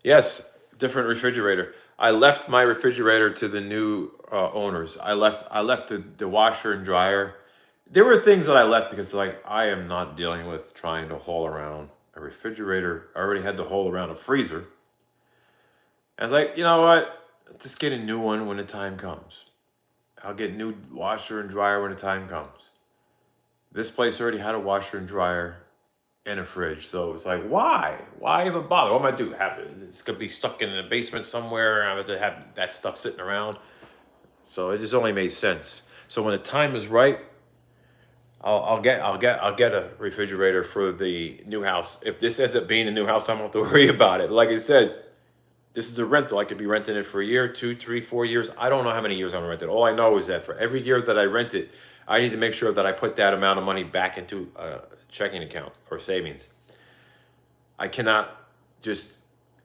Yes, different refrigerator. I left my refrigerator to the new owners. I left the washer and dryer. There were things that I left because, like, I am not dealing with trying to haul around a refrigerator. I already had to haul around a freezer. I was like, you know what? I'll just get a new one when the time comes. I'll get new washer and dryer when the time comes. This place already had a washer and dryer and a fridge, so it's like, why? Why even bother? What am I do? Have it? It's gonna be stuck in the basement somewhere. I'm gonna have that stuff sitting around. So it just only made sense. So when the time is right, I'll get a refrigerator for the new house. If this ends up being a new house, I don't have to worry about it. But like I said, this is a rental. I could be renting it for a year, 2, 3, 4 years. I don't know how many years I'm renting. All I know is that for every year that I rent it, I need to make sure that I put that amount of money back into a checking account or savings. I cannot just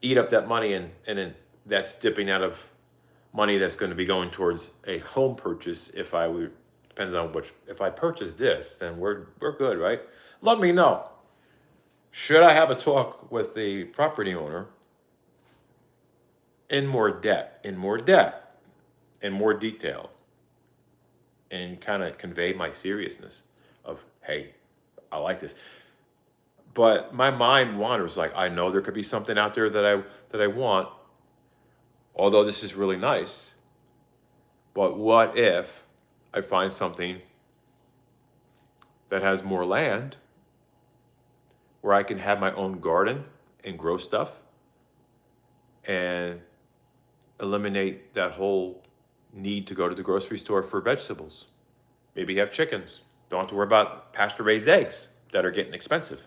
eat up that money and then that's dipping out of money that's going to be going towards a home purchase. Depends on which. If I purchase this, then we're good, right? Let me know. Should I have a talk with the property owner in more depth, in more detail, and kind of convey my seriousness of, hey, I like this. But my mind wanders, like, I know there could be something out there that I want, although this is really nice. But what if I find something that has more land where I can have my own garden and grow stuff and eliminate that whole need to go to the grocery store for vegetables? Maybe have chickens. Don't have to worry about pasture-raised eggs that are getting expensive.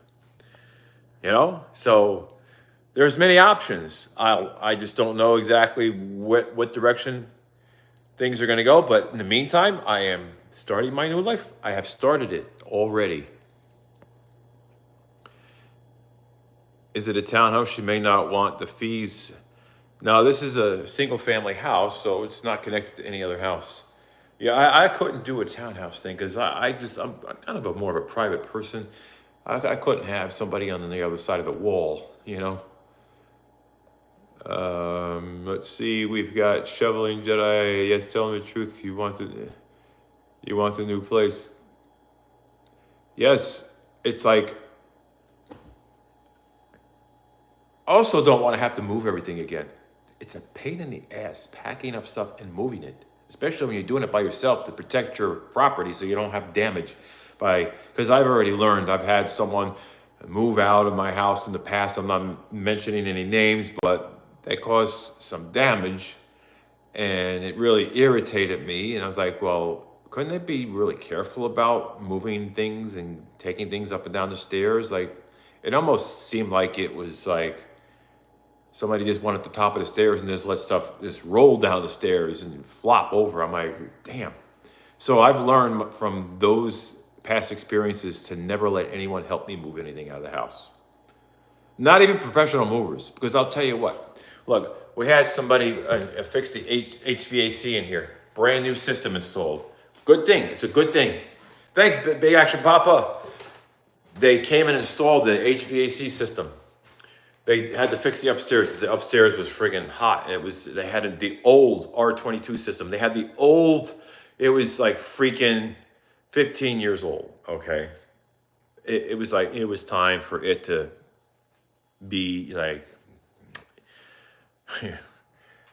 So there's many options. I just don't know exactly what direction things are going to go. But in the meantime, I am starting my new life. I have started it already. Is it a townhouse? You may not want the fees. No, this is a single family house, so it's not connected to any other house. Yeah, I couldn't do a townhouse thing because I'm kind of more of a private person. I couldn't have somebody on the other side of the wall. Let's see, we've got Shoveling Jedi. Yes, tell me the truth. You want the new place. Yes, it's like, also don't want to have to move everything again. It's a pain in the ass packing up stuff and moving it, especially when you're doing it by yourself to protect your property so you don't have damage. Because I've already learned, I've had someone move out of my house in the past. I'm not mentioning any names, but they caused some damage, and it really irritated me. And I was like, well, couldn't they be really careful about moving things and taking things up and down the stairs? Like, it almost seemed like it was like somebody just went at the top of the stairs and just let stuff just roll down the stairs and flop over. I'm like, damn. So I've learned from those past experiences to never let anyone help me move anything out of the house. Not even professional movers, because I'll tell you what. Look, we had somebody fix the HVAC in here. Brand new system installed. Good thing. It's a good thing. Thanks, Big Action Papa. They came and installed the HVAC system. They had to fix the upstairs because the upstairs was friggin' hot. They had the old R22 system. They had the old, it was like freaking 15 years old, okay? It was like, it was time for it to be like,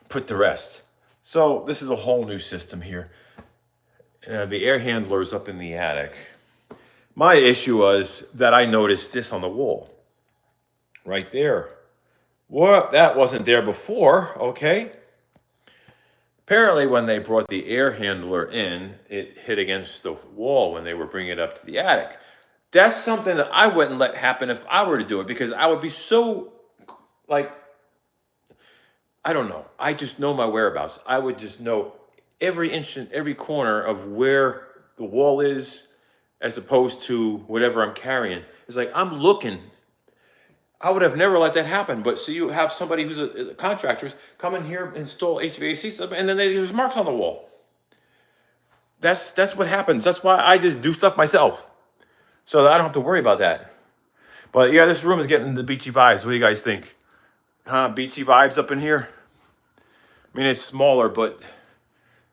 put to rest. So this is a whole new system here. The air handler is up in the attic. My issue was that I noticed this on the wall. Right there. Well, that wasn't there before, okay? Apparently, when they brought the air handler in, it hit against the wall when they were bringing it up to the attic. That's something that I wouldn't let happen if I were to do it, because I would be so, like, I don't know. I just know my whereabouts. I would just know every inch and every corner of where the wall is, as opposed to whatever I'm carrying. It's like, I'm looking. I would have never let that happen. But so you have somebody who's a contractors come in here, install HVAC stuff, and then there's marks on the wall. That's what happens. That's why I just do stuff myself, so that I don't have to worry about that. But yeah, this room is getting the beachy vibes. What do you guys think? Beachy vibes up in here? I mean, it's smaller, but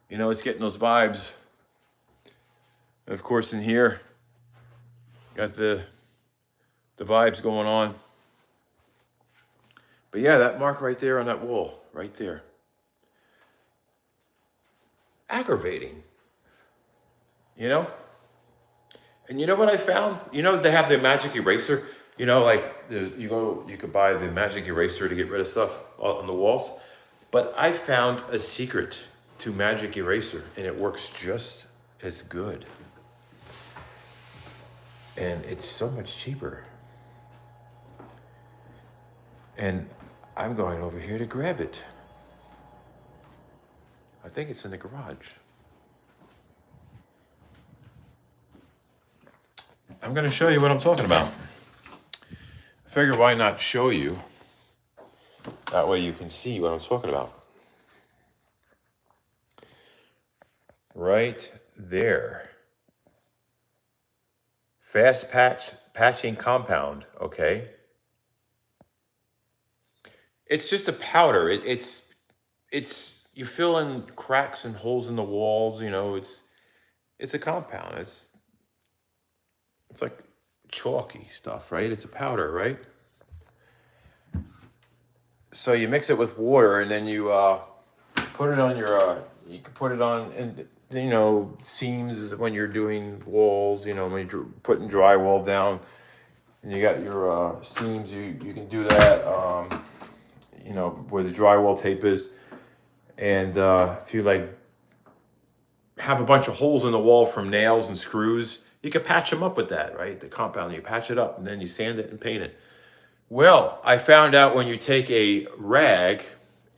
you know, it's getting those vibes. And of course, in here, got the vibes going on. But yeah, that mark right there on that wall, right there. Aggravating, you know? And you know what I found? You know, they have the magic eraser. You know, like you could buy the magic eraser to get rid of stuff on the walls. But I found a secret to magic eraser, and it works just as good. And it's so much cheaper. And I'm going over here to grab it. I think it's in the garage. I'm going to show you what I'm talking about. I figure why not show you? That way you can see what I'm talking about. Right there. Fast patching compound, okay? It's just a powder. It's you fill in cracks and holes in the walls, you know, it's a compound. It's like chalky stuff, right? It's a powder, right? So you mix it with water, and then you put it on your you can put it on, and you know, seams when you're doing walls, you know, when you're putting drywall down and you got your seams, you can do that, you know, where the drywall tape is. And if you like have a bunch of holes in the wall from nails and screws, you can patch them up with that, right? The compound, you patch it up and then you sand it and paint it. Well, I found out when you take a rag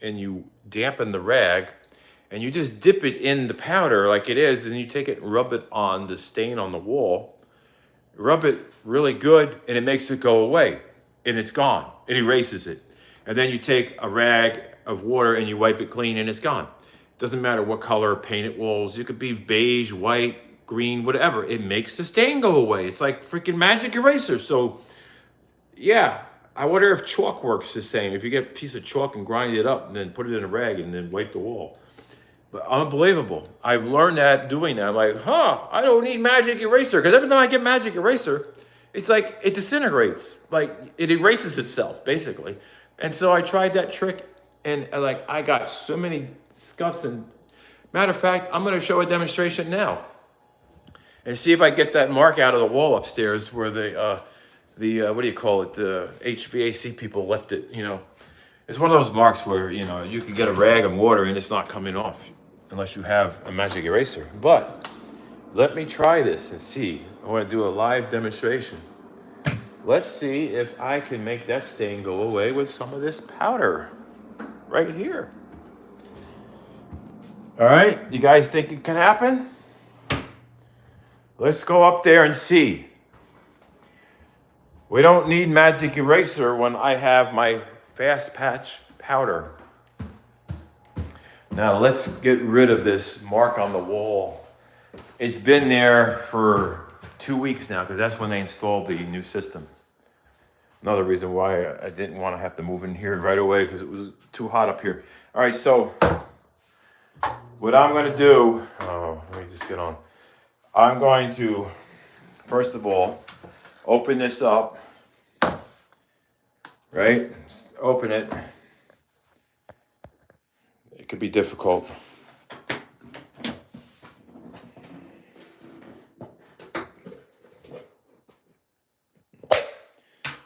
and you dampen the rag and you just dip it in the powder like it is, and you take it and rub it on the stain on the wall, rub it really good, and it makes it go away, and it's gone. It erases it. And then you take a rag of water and you wipe it clean, and it's gone. Doesn't matter what color painted walls. You could be beige, white, green, whatever. It makes the stain go away. It's like freaking magic eraser. So yeah, I wonder if chalk works the same. If you get a piece of chalk and grind it up and then put it in a rag and then wipe the wall. But unbelievable. I've learned that doing that. I'm like, I don't need magic eraser. Because every time I get magic eraser, it's like it disintegrates. Like it erases itself, basically. And so I tried that trick, and like I got so many scuffs. And matter of fact, I'm going to show a demonstration now and see if I get that mark out of the wall upstairs where the what do you call it? The HVAC people left it. You know, it's one of those marks where you can get a rag and water and it's not coming off unless you have a magic eraser. But let me try this and see. I want to do a live demonstration. Let's see if I can make that stain go away with some of this powder right here. All right, you guys think it can happen? Let's go up there and see. We don't need magic eraser when I have my fast patch powder. Now let's get rid of this mark on the wall. It's been there for 2 weeks now because that's when they installed the new system. Another reason why I didn't want to have to move in here right away because it was too hot up here. All right, so what I'm going to do, let me just get on. I'm going to, first of all, open this up, right? Just open it. It could be difficult.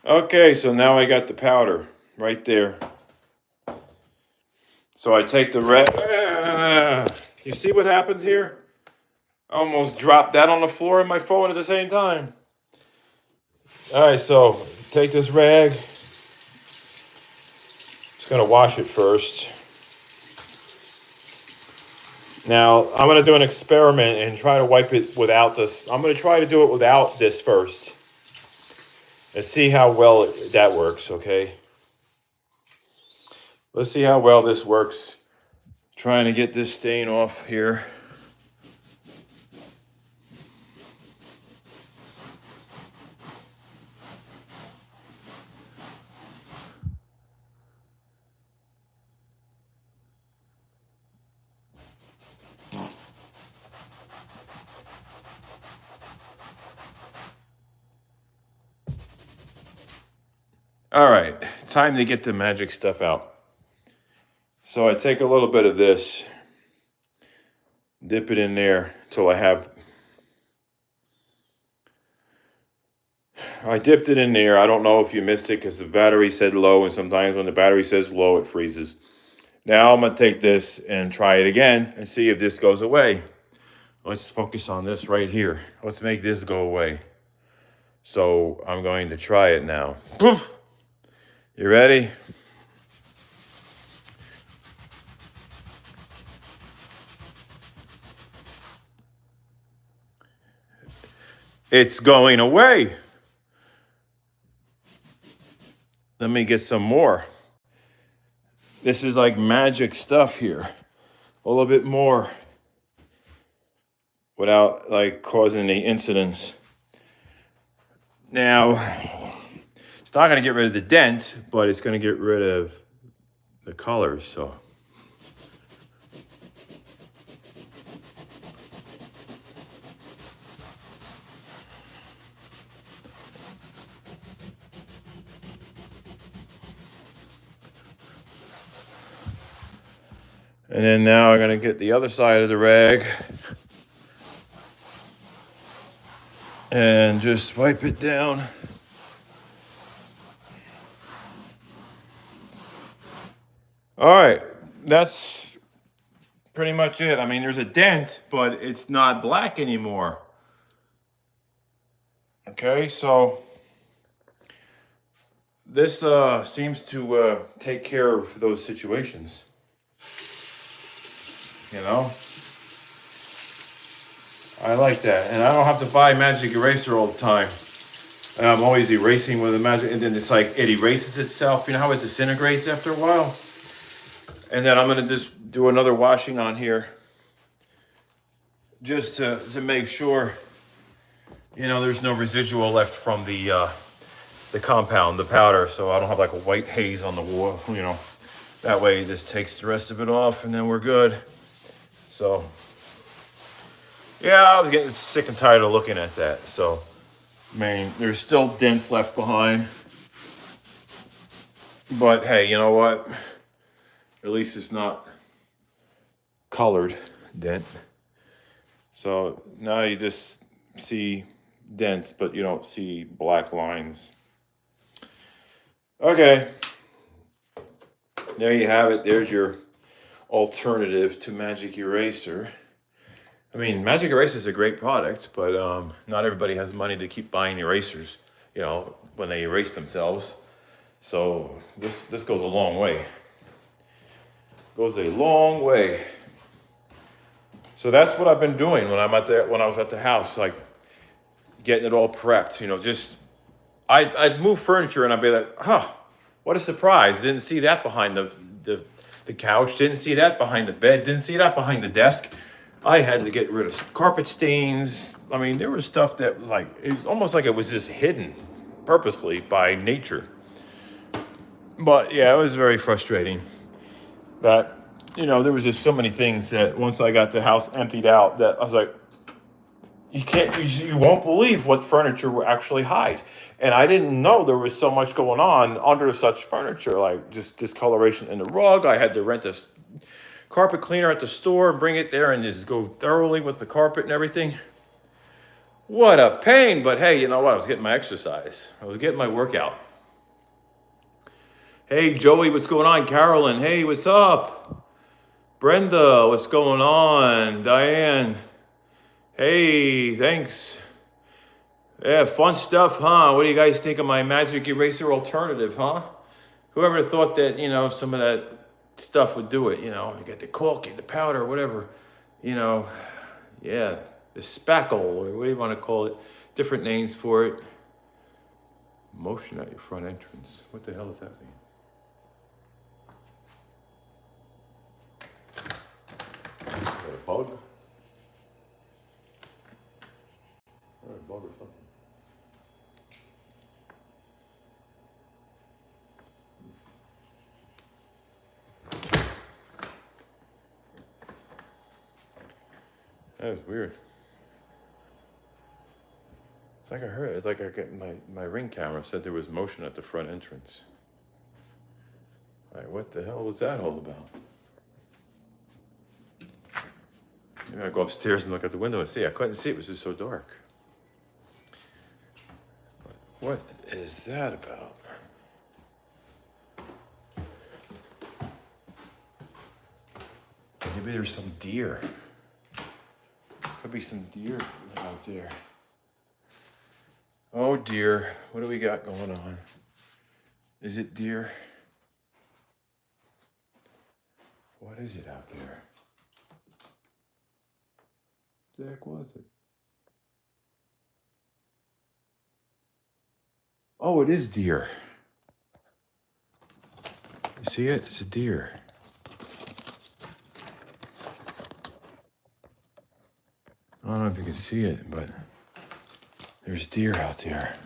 Okay, so now I got the powder right there. So I take the red. You see what happens here? I almost dropped that on the floor and my phone at the same time. All right, so take this rag. Just gonna wash it first. Now I'm gonna do an experiment and try to wipe it without this. I'm gonna try to do it without this first. And see how well that works, okay? Let's see how well this works. Trying to get this stain off here. All right, time to get the magic stuff out. So I take a little bit of this, dip it in there till I dipped it in there. I don't know if you missed it because the battery said low, and sometimes when the battery says low, it freezes. Now I'm gonna take this and try it again and see if this goes away. Let's focus on this right here. Let's make this go away. So I'm going to try it now. Poof! You ready? It's going away. Let me get some more. This is like magic stuff here. A little bit more without like causing any incidents. Now, it's not going to get rid of the dent, but it's going to get rid of the colors, so. And then now I'm going to get the other side of the rag and just wipe it down. All right, that's pretty much it. I mean, there's a dent, but it's not black anymore. Okay, so this seems to take care of those situations. You know, I like that, and I don't have to buy magic eraser all the time. And I'm always erasing with a magic, and then it's like it erases itself. You know how it disintegrates after a while. And then I'm gonna just do another washing on here, just to make sure, there's no residual left from the compound, the powder, so I don't have like a white haze on the wall. That way this takes the rest of it off, and then we're good. So, yeah, I was getting sick and tired of looking at that. So, I mean, there's still dents left behind. But hey, you know what? At least it's not colored dent. So now you just see dents, but you don't see black lines. Okay, there you have it. There's your alternative to Magic Eraser. I mean, Magic Eraser is a great product, but not everybody has money to keep buying erasers, when they erase themselves. So this goes a long way. Goes a long way. So that's what I've been doing when I was at the house, like getting it all prepped. I'd move furniture and I'd be like, huh, what a surprise! Didn't see that behind the couch. Didn't see that behind the bed. Didn't see that behind the desk. I had to get rid of carpet stains. I mean, there was stuff that was like, it was almost like it was just hidden purposely by nature. But yeah, it was very frustrating that, there was just so many things that once I got the house emptied out that I was like, you won't believe what furniture will actually hide. And I didn't know there was so much going on under such furniture, like just discoloration in the rug. I had to rent a carpet cleaner at the store and bring it there and just go thoroughly with the carpet and everything. What a pain, but hey, you know what? I was getting my exercise. I was getting my workout. Hey, Joey, what's going on? Carolyn, hey, what's up? Brenda, what's going on? Diane, hey, thanks. Yeah, fun stuff, huh? What do you guys think of my Magic Eraser alternative, huh? Whoever thought that, some of that stuff would do it, you get the cork and the powder, whatever, yeah, the spackle, or what do you want to call it? Different names for it. Motion at your front entrance. What the hell is that mean? Is that a bug? Or a bug or something. That was weird. It's like I get my Ring camera said there was motion at the front entrance. All right, what the hell was that all about? Maybe I go upstairs and look out the window and see. I couldn't see, it was just so dark. What is that about? Maybe there's some deer. Could be some deer out there. Oh dear, what do we got going on? Is it deer? What is it out there? What the heck was it? Oh, it is deer. You see it? It's a deer. I don't know if you can see it, but there's deer out there.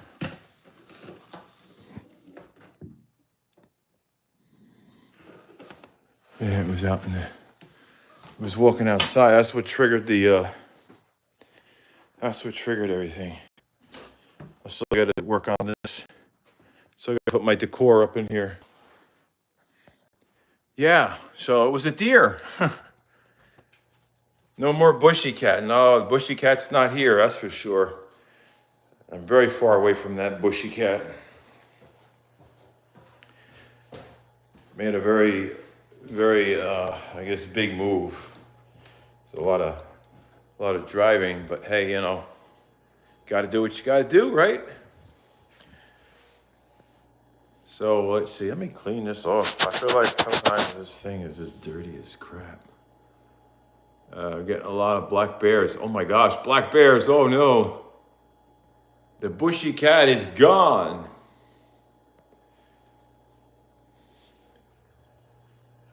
Yeah, it was out in the. It was walking outside. That's what triggered the. That's what triggered everything. I still got to work on this. So I got to put my decor up in here. Yeah, so it was a deer. No more bushy cat. No, the bushy cat's not here, that's for sure. I'm very far away from that bushy cat. Made a very, very, I guess, big move. It's a lot of driving, but hey, got to do what you got to do, right? So let's see. Let me clean this off. I feel like sometimes this thing is as dirty as crap. Getting a lot of black bears. Oh my gosh, black bears. Oh no. The bushy cat is gone.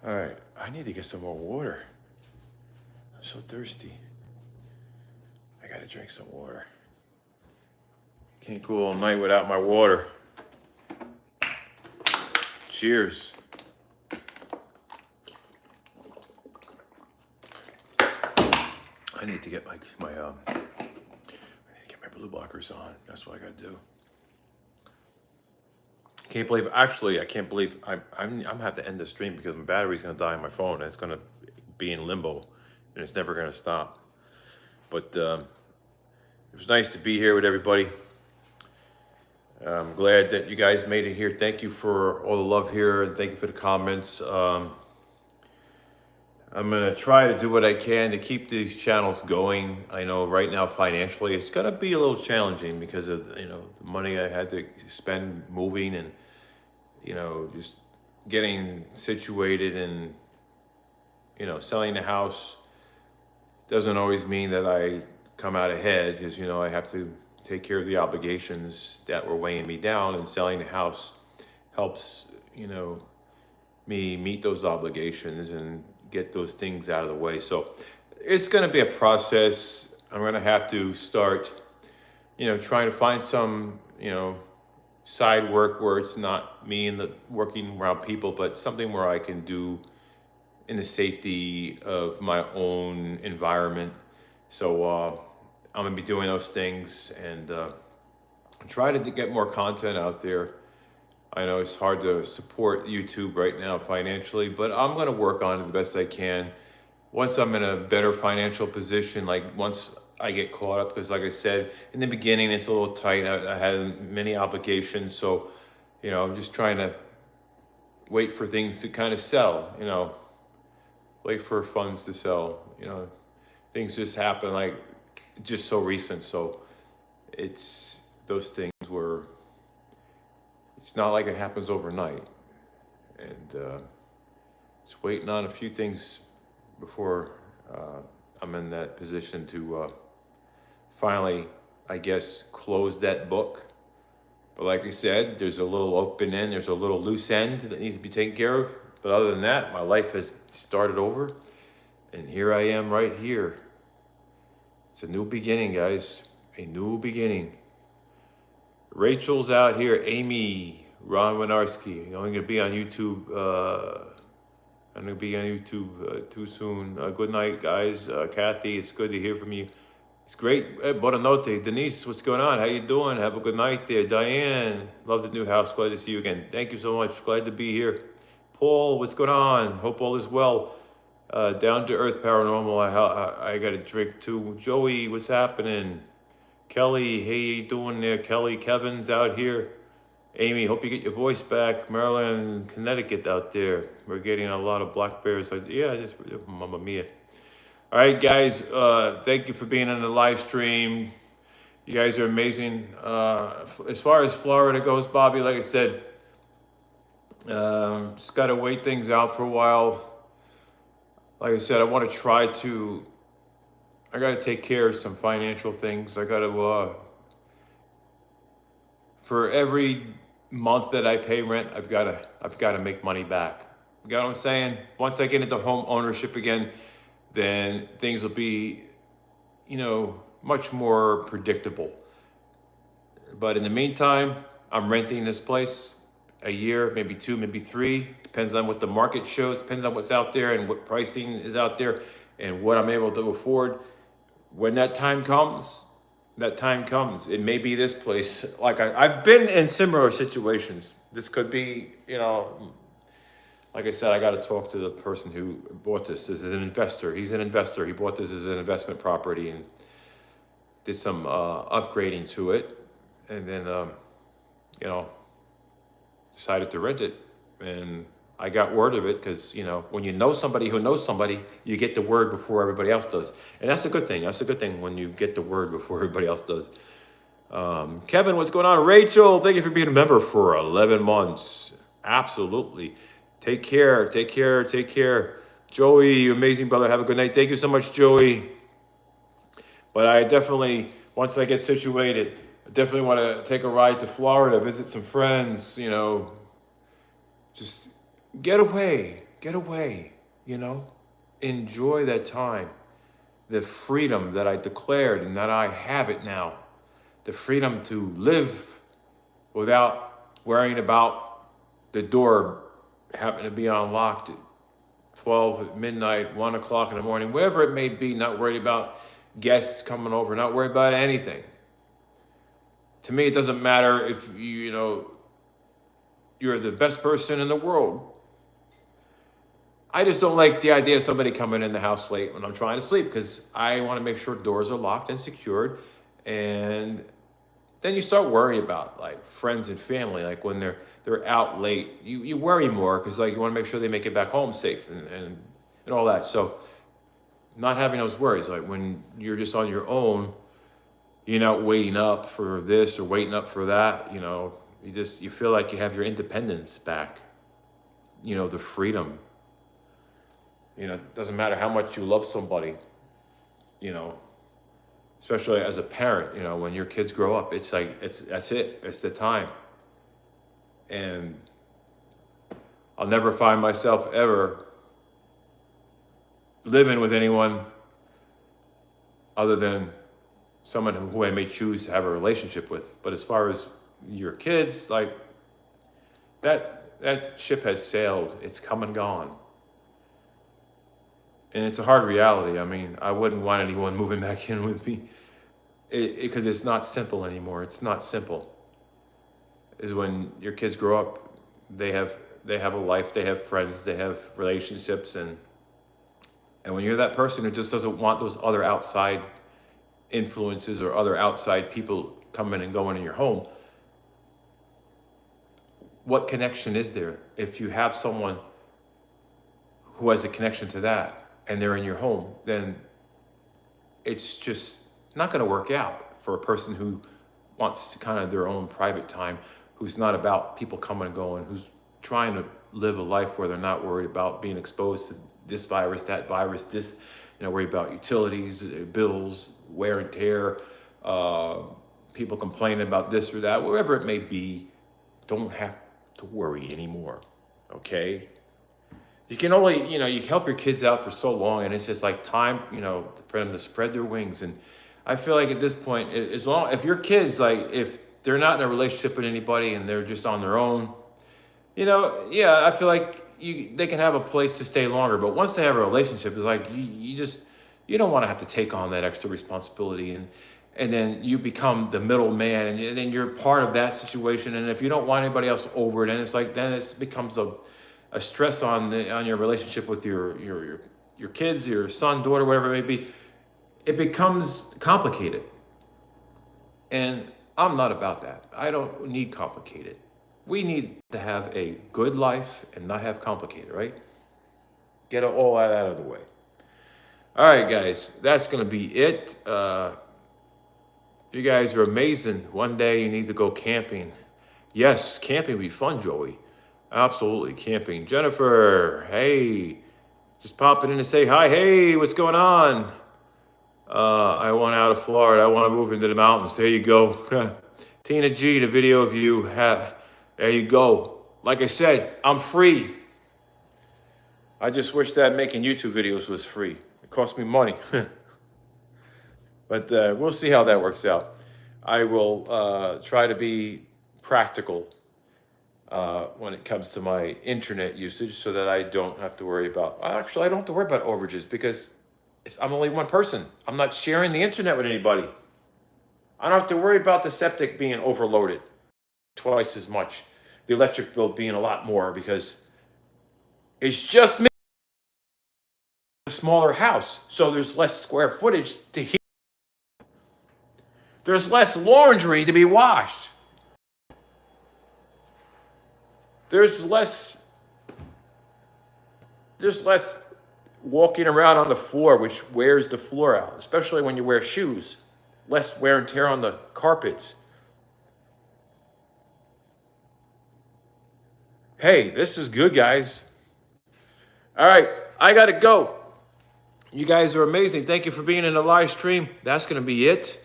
All right, I need to get some more water. I'm so thirsty. I gotta drink some water. Can't go all night without my water. Cheers. I need to get I need to get my blue blockers on. That's what I gotta do. Can't believe. Actually, I can't believe I'm gonna have to end the stream because my battery's gonna die on my phone and it's gonna be in limbo, and it's never gonna stop. But it was nice to be here with everybody. I'm glad that you guys made it here. Thank you for all the love here, and thank you for the comments. I'm gonna try to do what I can to keep these channels going. I know right now financially it's gonna be a little challenging because of the money I had to spend moving and just getting situated, and selling the house doesn't always mean that I come out ahead, because I have to take care of the obligations that were weighing me down, and selling the house helps me meet those obligations and get those things out of the way. So it's going to be a process. I'm going to have to start trying to find some side work where it's not me and the working around people, but something where I can do in the safety of my own environment. So I'm gonna be doing those things, and try to get more content out there. I know it's hard to support YouTube right now financially, but I'm gonna work on it the best I can. Once I'm in a better financial position, like once I get caught up, because like I said, in the beginning, it's a little tight. I had many obligations. So, I'm just trying to wait for things to kind of sell, wait for funds to sell, things just happen like just so recent. So it's those things where it's not like it happens overnight. And just waiting on a few things before I'm in that position to finally, I guess, close that book. But like I said, there's a little open end, there's a little loose end that needs to be taken care of. But other than that, my life has started over. And here I am right here. It's a new beginning, guys. A new beginning. Rachel's out here. Amy, Ron Winarski. I'm going to be on YouTube. I'm going to be on YouTube too soon. Good night, guys. Kathy, it's good to hear from you. It's great. Buonanotte. Denise, what's going on? How you doing? Have a good night there. Diane, love the new house. Glad to see you again. Thank you so much. Glad to be here. Paul, what's going on? Hope all is well. Down to earth paranormal. I got a drink too. Joey, what's happening? Kelly, hey, you doing there? Kelly, Kevin's out here. Amy, hope you get your voice back. Maryland, Connecticut out there. We're getting a lot of black bears. Yeah, just Mamma Mia. All right, guys, thank you for being on the live stream. You guys are amazing. As far as Florida goes, Bobby, like I said, just got to wait things out for a while. Like I said, I got to take care of some financial things. I got to, for every month that I pay rent, I've got to make money back. You got what I'm saying? Once I get into home ownership again, then things will be, much more predictable. But in the meantime, I'm renting this place a year, maybe 2, maybe 3. Depends on what the market shows, depends on what's out there and what pricing is out there and what I'm able to afford. When that time comes, It may be this place. Like I've been in similar situations. This could be, like I said, I got to talk to the person who bought this. This is an investor. He's an investor. He bought this as an investment property and did some upgrading to it. And then, decided to rent it. And I got word of it because, when you know somebody who knows somebody, you get the word before everybody else does. And that's a good thing. That's a good thing when you get the word before everybody else does. Kevin, what's going on? Rachel, thank you for being a member for 11 months. Absolutely. Take care. Take care. Take care. Joey, you amazing brother. Have a good night. Thank you so much, Joey. But I definitely, once I get situated, I definitely want to take a ride to Florida, visit some friends, just get away, enjoy that time, the freedom that I declared and that I have it now, the freedom to live without worrying about the door happening to be unlocked at 12 at midnight, 1 o'clock in the morning, whatever it may be, not worried about guests coming over, not worried about anything. To me, it doesn't matter if you're the best person in the world. I just don't like the idea of somebody coming in the house late when I'm trying to sleep, because I want to make sure doors are locked and secured. And then you start worrying about like friends and family, like when they're out late, you worry more because like you want to make sure they make it back home safe and all that. So not having those worries, like when you're just on your own, you're not waiting up for this or waiting up for that, you feel like you have your independence back, the freedom. It doesn't matter how much you love somebody, you know, especially as a parent, when your kids grow up, it's like, that's it. It's the time. And I'll never find myself ever living with anyone other than someone who I may choose to have a relationship with. But as far as your kids, like that ship has sailed. It's come and gone. And it's a hard reality. I mean, I wouldn't want anyone moving back in with me because it's not simple anymore. It's not simple. Is when your kids grow up, they have a life, they have friends, they have relationships, and when you're that person who just doesn't want those other outside influences or other outside people coming and going in your home, what connection is there? If you have someone who has a connection to that and they're in your home, then it's just not going to work out for a person who wants kind of their own private time, who's not about people coming and going, who's trying to live a life where they're not worried about being exposed to this virus, that virus, this, worry about utilities, bills, wear and tear, people complaining about this or that, wherever it may be. Don't have to worry anymore, okay? You can only, you help your kids out for so long, and it's just like time, for them to spread their wings. And I feel like at this point, if your kids, like, if they're not in a relationship with anybody and they're just on their own, I feel like they can have a place to stay longer. But once they have a relationship, it's like you don't want to have to take on that extra responsibility, and then you become the middleman, and then you're part of that situation. And if you don't want anybody else over it, then it's like it becomes a stress on your relationship with your kids, your son, daughter, whatever it may be. It becomes complicated, and I'm not about that. I don't need complicated. We need to have a good life and not have complicated, right? Get all that out of the way. All right, guys, that's going to be it. You guys are amazing. One day you need to go camping. Yes, camping would be fun, Joey. Absolutely, camping. Jennifer, hey, just popping in to say hi. Hey, what's going on? I want out of Florida. I want to move into the mountains. There you go. Tina G, the video of you. There you go. Like I said, I'm free. I just wish that making YouTube videos was free. It cost me money. But we'll see how that works out. I will try to be practical when it comes to my internet usage, so that I don't have to worry about, actually, I don't have to worry about overages, because I'm only one person. I'm not sharing the internet with anybody. I don't have to worry about the septic being overloaded twice as much, the electric bill being a lot more, because it's just me, a smaller house, so there's less square footage to heat. There's less laundry to be washed. There's less walking around on the floor, which wears the floor out, especially when you wear shoes. Less wear and tear on the carpets. Hey, this is good, guys. All right, I got to go. You guys are amazing. Thank you for being in the live stream. That's going to be it.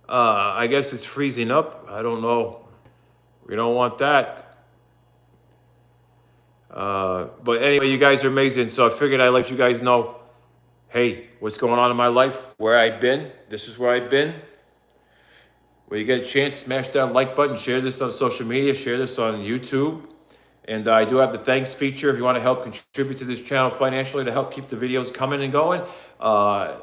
I guess it's freezing up. I don't know. We don't want that. But anyway, you guys are amazing. So I figured I'd let you guys know, hey, what's going on in my life, where I've been. This is where I've been. When you get a chance, smash that like button, share this on social media, share this on YouTube. And I do have the thanks feature if you want to help contribute to this channel financially to help keep the videos coming and going.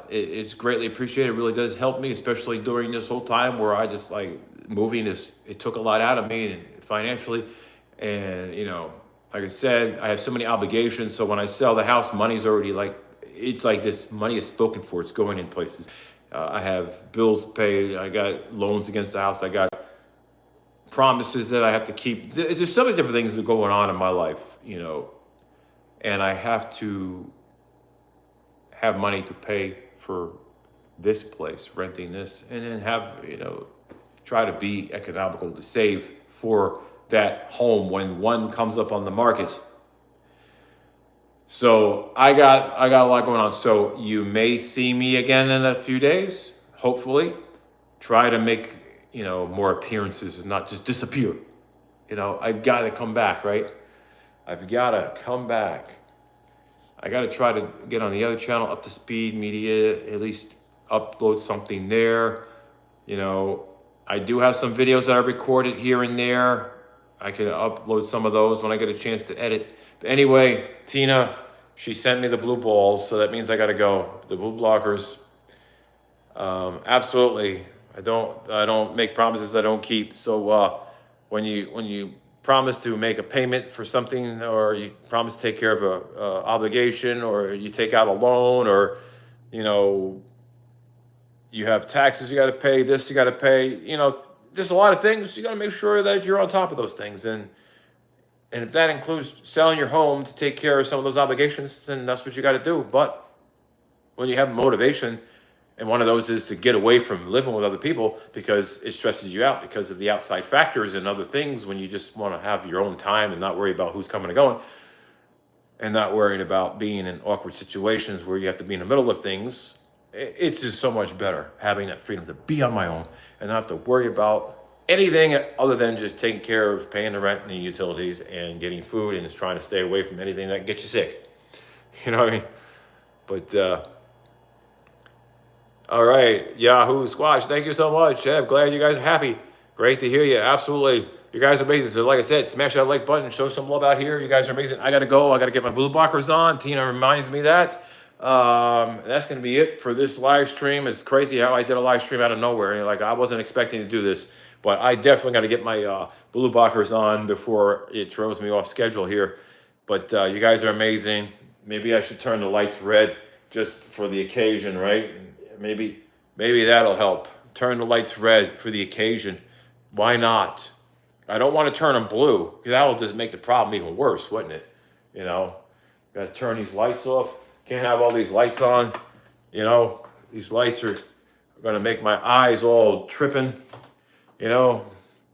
It's greatly appreciated. It really does help me, especially during this whole time where I just like moving it took a lot out of me financially. And, like I said, I have so many obligations. So when I sell the house, money's already it's like this money is spoken for. It's going in places. I have bills paid. I got loans against the house. I got promises that I have to keep. There's just so many different things that are going on in my life, and I have to have money to pay for this place, renting this, and then try to be economical to save for that home when one comes up on the market. So I got a lot going on. So you may see me again in a few days, hopefully. Try to make, more appearances and not just disappear. I've got to come back, right? I've got to come back. I got to try to get on the other channel, Up to Speed Media, at least upload something there. I do have some videos that I recorded here and there. I can upload some of those when I get a chance to edit. But anyway, Tina, she sent me the blue balls, so that means I got to go. The blue blockers. Absolutely. I don't make promises I don't keep. So when you promise to make a payment for something, or you promise to take care of a obligation, or you take out a loan, or you know you have taxes you got to pay, this you got to pay, just a lot of things. You got to make sure that you're on top of those things, and if that includes selling your home to take care of some of those obligations, then that's what you got to do. But when you have motivation, and one of those is to get away from living with other people because it stresses you out because of the outside factors and other things, when you just want to have your own time and not worry about who's coming and going, and not worrying about being in awkward situations where you have to be in the middle of things. It's just so much better having that freedom to be on my own and not have to worry about anything other than just taking care of paying the rent and the utilities and getting food, and just trying to stay away from anything that gets you sick. You know what I mean? But all right, Yahoo Squash, thank you so much. I'm glad you guys are happy. Great to hear you. Absolutely. You guys are amazing. So like I said, smash that like button, show some love out here. You guys are amazing. I got to go. I got to get my blue blockers on. Tina reminds me that. That's going to be it for this live stream. It's crazy how I did a live stream out of nowhere. Like, I wasn't expecting to do this, but I definitely got to get my blue blockers on before it throws me off schedule here. But you guys are amazing. Maybe I should turn the lights red just for the occasion, right? Maybe that'll help. Turn the lights red for the occasion. Why not? I don't want to turn them blue, because that'll just make the problem even worse, wouldn't it? Got to turn these lights off. Can't have all these lights on. These lights are going to make my eyes all tripping. I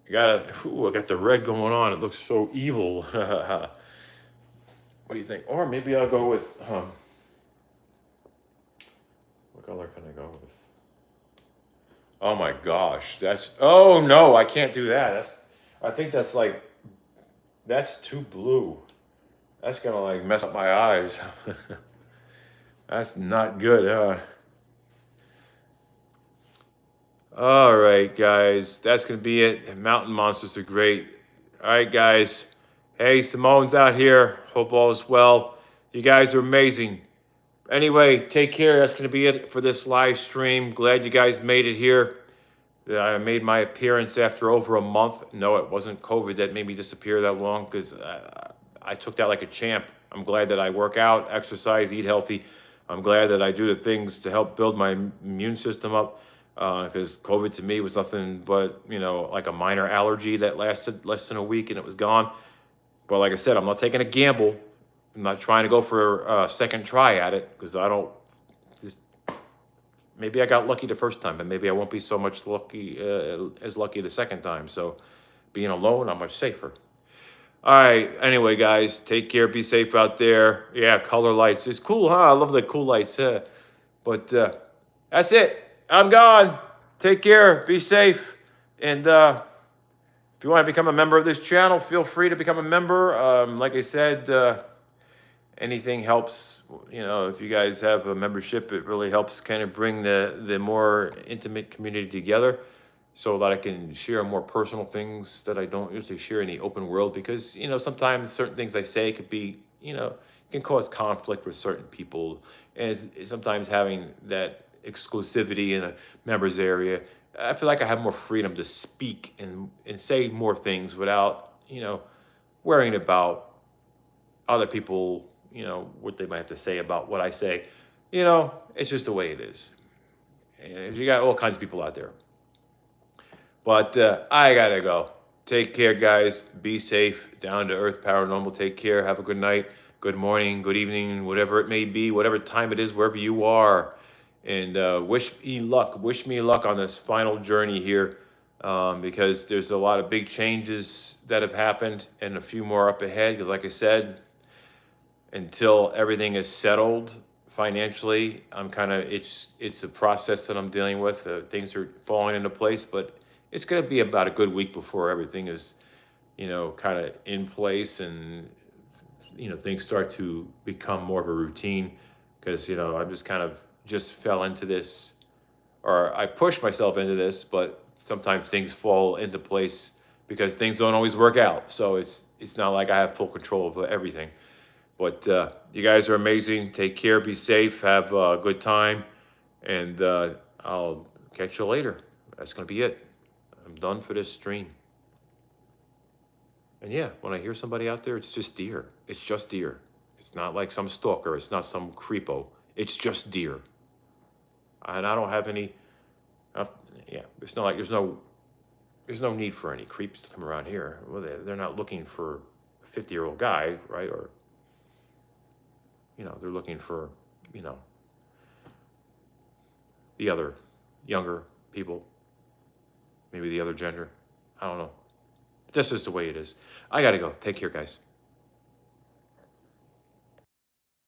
got the red going on. It looks so evil. What do you think? Or maybe I'll go with, what color can I go with? Oh my gosh, oh no, I can't do that. I think that's too blue. That's gonna mess up my eyes. That's not good, All right, guys, that's gonna be it. Mountain monsters are great. All right, guys. Hey, Simone's out here. Hope all is well. You guys are amazing. Anyway, take care. That's going to be it for this live stream. Glad you guys made it here. I made my appearance after over a month. No, it wasn't COVID that made me disappear that long, because I took that like a champ. I'm glad that I work out, exercise, eat healthy. I'm glad that I do the things to help build my immune system up, because COVID to me was nothing but, like a minor allergy that lasted less than a week and it was gone. But like I said, I'm not taking a gamble. I'm not trying to go for a second try at it, because maybe I got lucky the first time, but maybe I won't be so much lucky the second time. So being alone, I'm much safer. All right. Anyway, guys, take care. Be safe out there. Yeah, color lights. It's cool, huh? I love the cool lights. But that's it. I'm gone. Take care. Be safe. And if you want to become a member of this channel, feel free to become a member. Like I said, anything helps. If you guys have a membership, it really helps kind of bring the more intimate community together, so that I can share more personal things that I don't usually share in the open world, because sometimes certain things I say could be can cause conflict with certain people, and it's sometimes having that exclusivity in a members area, I feel like I have more freedom to speak and say more things without worrying about other people, what they might have to say about what I say. It's just the way it is. And you got all kinds of people out there. But I gotta go. Take care, guys. Be safe. Down to Earth Paranormal. Take care. Have a good night, good morning, good evening, whatever it may be, whatever time it is, wherever you are. And wish me luck. Wish me luck on this final journey here, because there's a lot of big changes that have happened and a few more up ahead. Because, like I said, until everything is settled financially, I'm kind of it's a process that I'm dealing with. Things are falling into place, but it's going to be about a good week before everything is, kind of in place, and things start to become more of a routine. Because I'm just kind of just fell into this, or I pushed myself into this, but sometimes things fall into place because things don't always work out. So it's not like I have full control of everything. But you guys are amazing. Take care. Be safe. Have a good time. And I'll catch you later. That's going to be it. I'm done for this stream. And yeah, when I hear somebody out there, it's just deer. It's just deer. It's not like some stalker. It's not some creepo. It's just deer. And I don't have any. Yeah, it's not like there's no need for any creeps to come around here. Well, they're not looking for a 50-year-old guy, right? Or they're looking for, the other younger people, maybe the other gender. I don't know. This is the way it is. I got to go. Take care, guys.